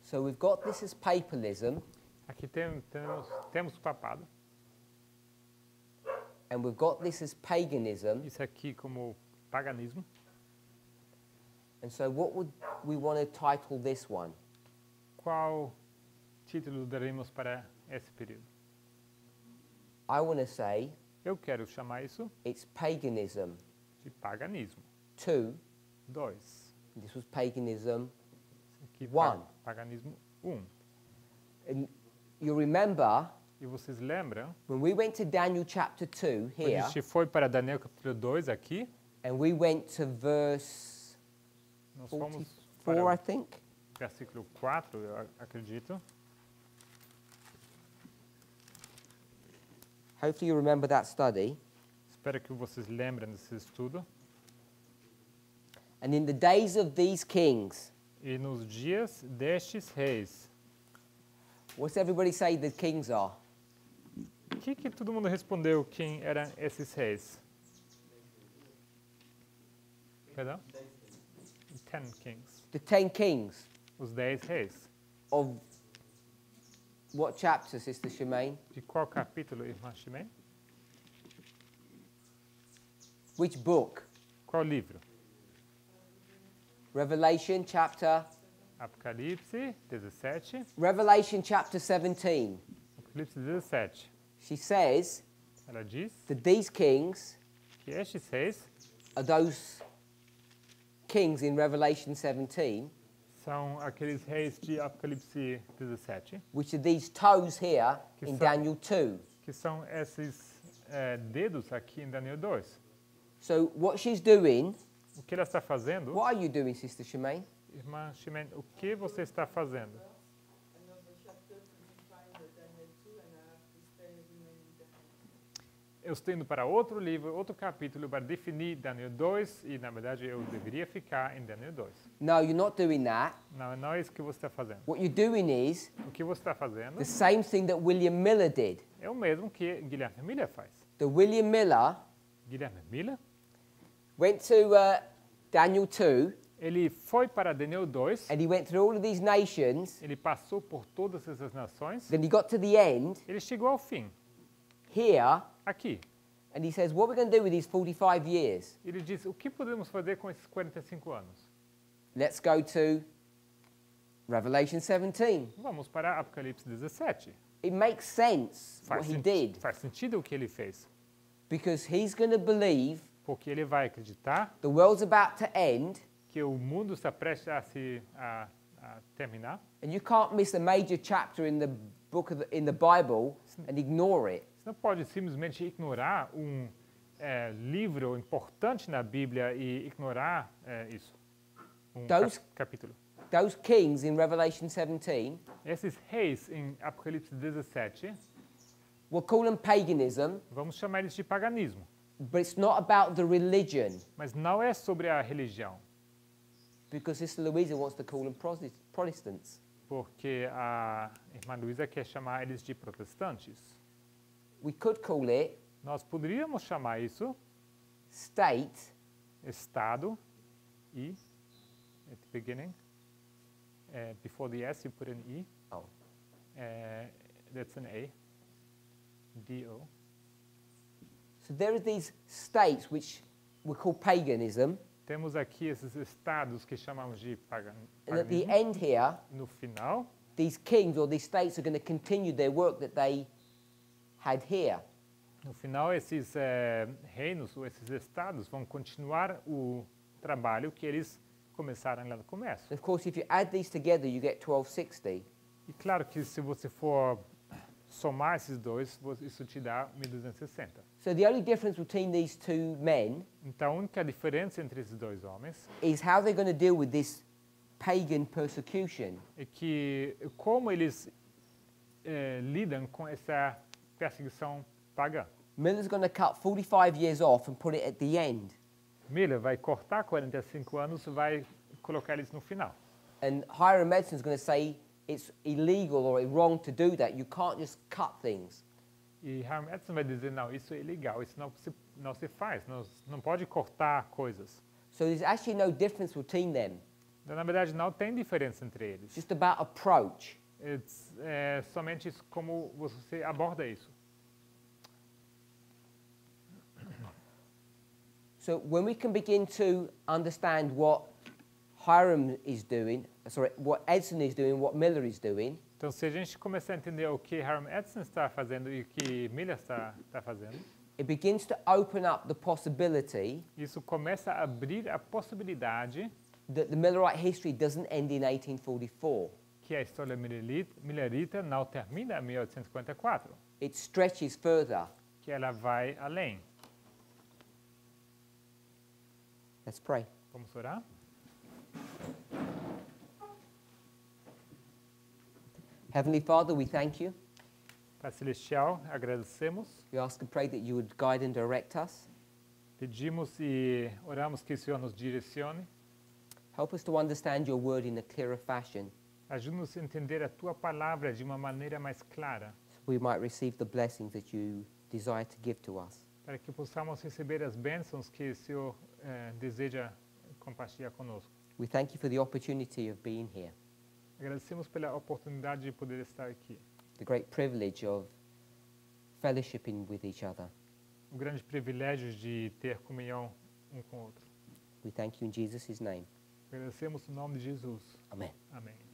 So we've got this as papalism, Aqui temos o papado, and we've got this as paganism. isso aqui como paganismo. And so what would we want to title this one? Qual título daremos para esse período? I want to say Eu quero chamar isso It's paganism. de paganismo. 2. 2. This was paganism. Aqui, One. paganismo 1. And you remember E vocês lembram? when we went to Daniel chapter 2 Quando here, a gente foi para Daniel capítulo 2 aqui, and we went to verse nós fomos 44, para I think. o versículo 4, eu acredito. Hopefully you remember that study. Espero que vocês lembrem desse estudo. And in the days of these kings, E nos dias destes reis, what's everybody say the kings are? o que todo mundo respondeu quem eram esses reis? Perdão? 10 kings. The 10 kings Os 10 reis. of what chapter, Sister Shemaine? De qual capítulo, irmã Shimei? Which book? Qual livro? Revelation chapter Apocalipse 17. Revelation chapter 17. Apocalipse 17. She says Ela diz that these kings que estes reis are those kings in Revelation 17, são aqueles reis de Apocalipse 17, which are these toes here Que in são- Daniel 2. que são esses dedos aqui em Daniel 2. So what she's doing, O que ela está fazendo? what are you doing, Sister Shemaine? Irmã Shimei, o que você está fazendo? Eu estou indo para outro livro, outro capítulo para definir Daniel 2 e, na verdade, eu deveria ficar em Daniel 2. No, you're not doing that. Não é isso que você está fazendo. What you're doing is O que você está fazendo the same thing that William Miller did. é o mesmo que Guilherme Miller faz. The William Miller Guilherme Miller, went to Daniel 2 ele foi para Daniel 2, and he went through all of these nations. ele passou por todas essas nações, Then he got to the end ele chegou ao fim, here aqui. and he says, what are we going to do with these 45 years? Ele diz, o que podemos fazer com esses 45 anos? Let's go to Revelation 17. Vamos para Apocalipse 17. It makes sense what he did Faz sentido o que ele fez, because he's going to believe porque ele vai acreditar the world's about to end que o mundo está prestes a terminar. and you can't miss a major chapter in the book in the Bible and ignore it. Você não pode simplesmente ignorar livro importante na Bíblia e ignorar isso. Those- Capítulo. Those kings in Revelation 17, Esses reis em Apocalipse 17, we'll call them paganism, vamos chamar eles de paganismo. but it's not about the religion Mas não é sobre a religião, because Sister Louisa wants to call them Protestants. porque a irmã Luísa quer chamar eles de protestantes. We could call it Nós poderíamos chamar isso state Estado e, at the beginning, before the S you put an E. Oh. That's an A. D-O. So there are these states which we call paganism, Temos aqui esses estados que chamamos de and at the paganismo. end here, No final, these kings or these states are going to continue their work that they had here. no final esses reinos ou esses estados vão continuar o trabalho que eles começaram lá no começo. Of course, if you add these together, you get 1260. E claro que se você for somar esses dois, isso te dá 1260. So the only difference between these two men Então, a única diferença entre esses dois homens is how they're going to deal with this pagan persecution. é que como eles lidam com essa perseguição pagã. Miller's going to cut 45 years off and put it at the end. Miller vai cortar 45 anos e vai colocar eles no final. And higher medicine is going to say it's illegal or wrong to do that. You can't just cut things. E Harry Edson vai dizer, não, isso é ilegal, isso não se faz, não pode cortar coisas. So there's actually no difference between them. Então, na verdade, não tem diferença entre eles. Just about approach. É somente como você aborda isso. So when we can begin to understand what Hiram is doing, what Edson is doing, what Miller is doing, Então, se a gente começar a entender o que Harry Edson está fazendo e o que Miller está fazendo, it begins to open up the possibility Isso começa a abrir a possibilidade that the Millerite history doesn't end in 1844. que a história millerita não termina em 1854, It stretches further. que ela vai além. Let's pray. Vamos orar? Heavenly Father, we thank you. Pai Celestial, agradecemos, We ask and pray that you would guide and direct us. pedimos e oramos que o Senhor nos direcione. Help us to understand your word in a clearer fashion, Ajude-nos a entender a Tua palavra de uma maneira mais clara, so we might receive the blessings that you desire to give to us. para que possamos receber as bênçãos que o Senhor deseja compartilhar conosco. We thank you for the opportunity of being here, Agradecemos pela oportunidade de poder estar aqui, the great privilege of fellowshipping with each other. o grande privilégio de ter comunhão um com o outro. We thank you in Jesus' name. Agradecemos no nome de Jesus. Amen. Amém.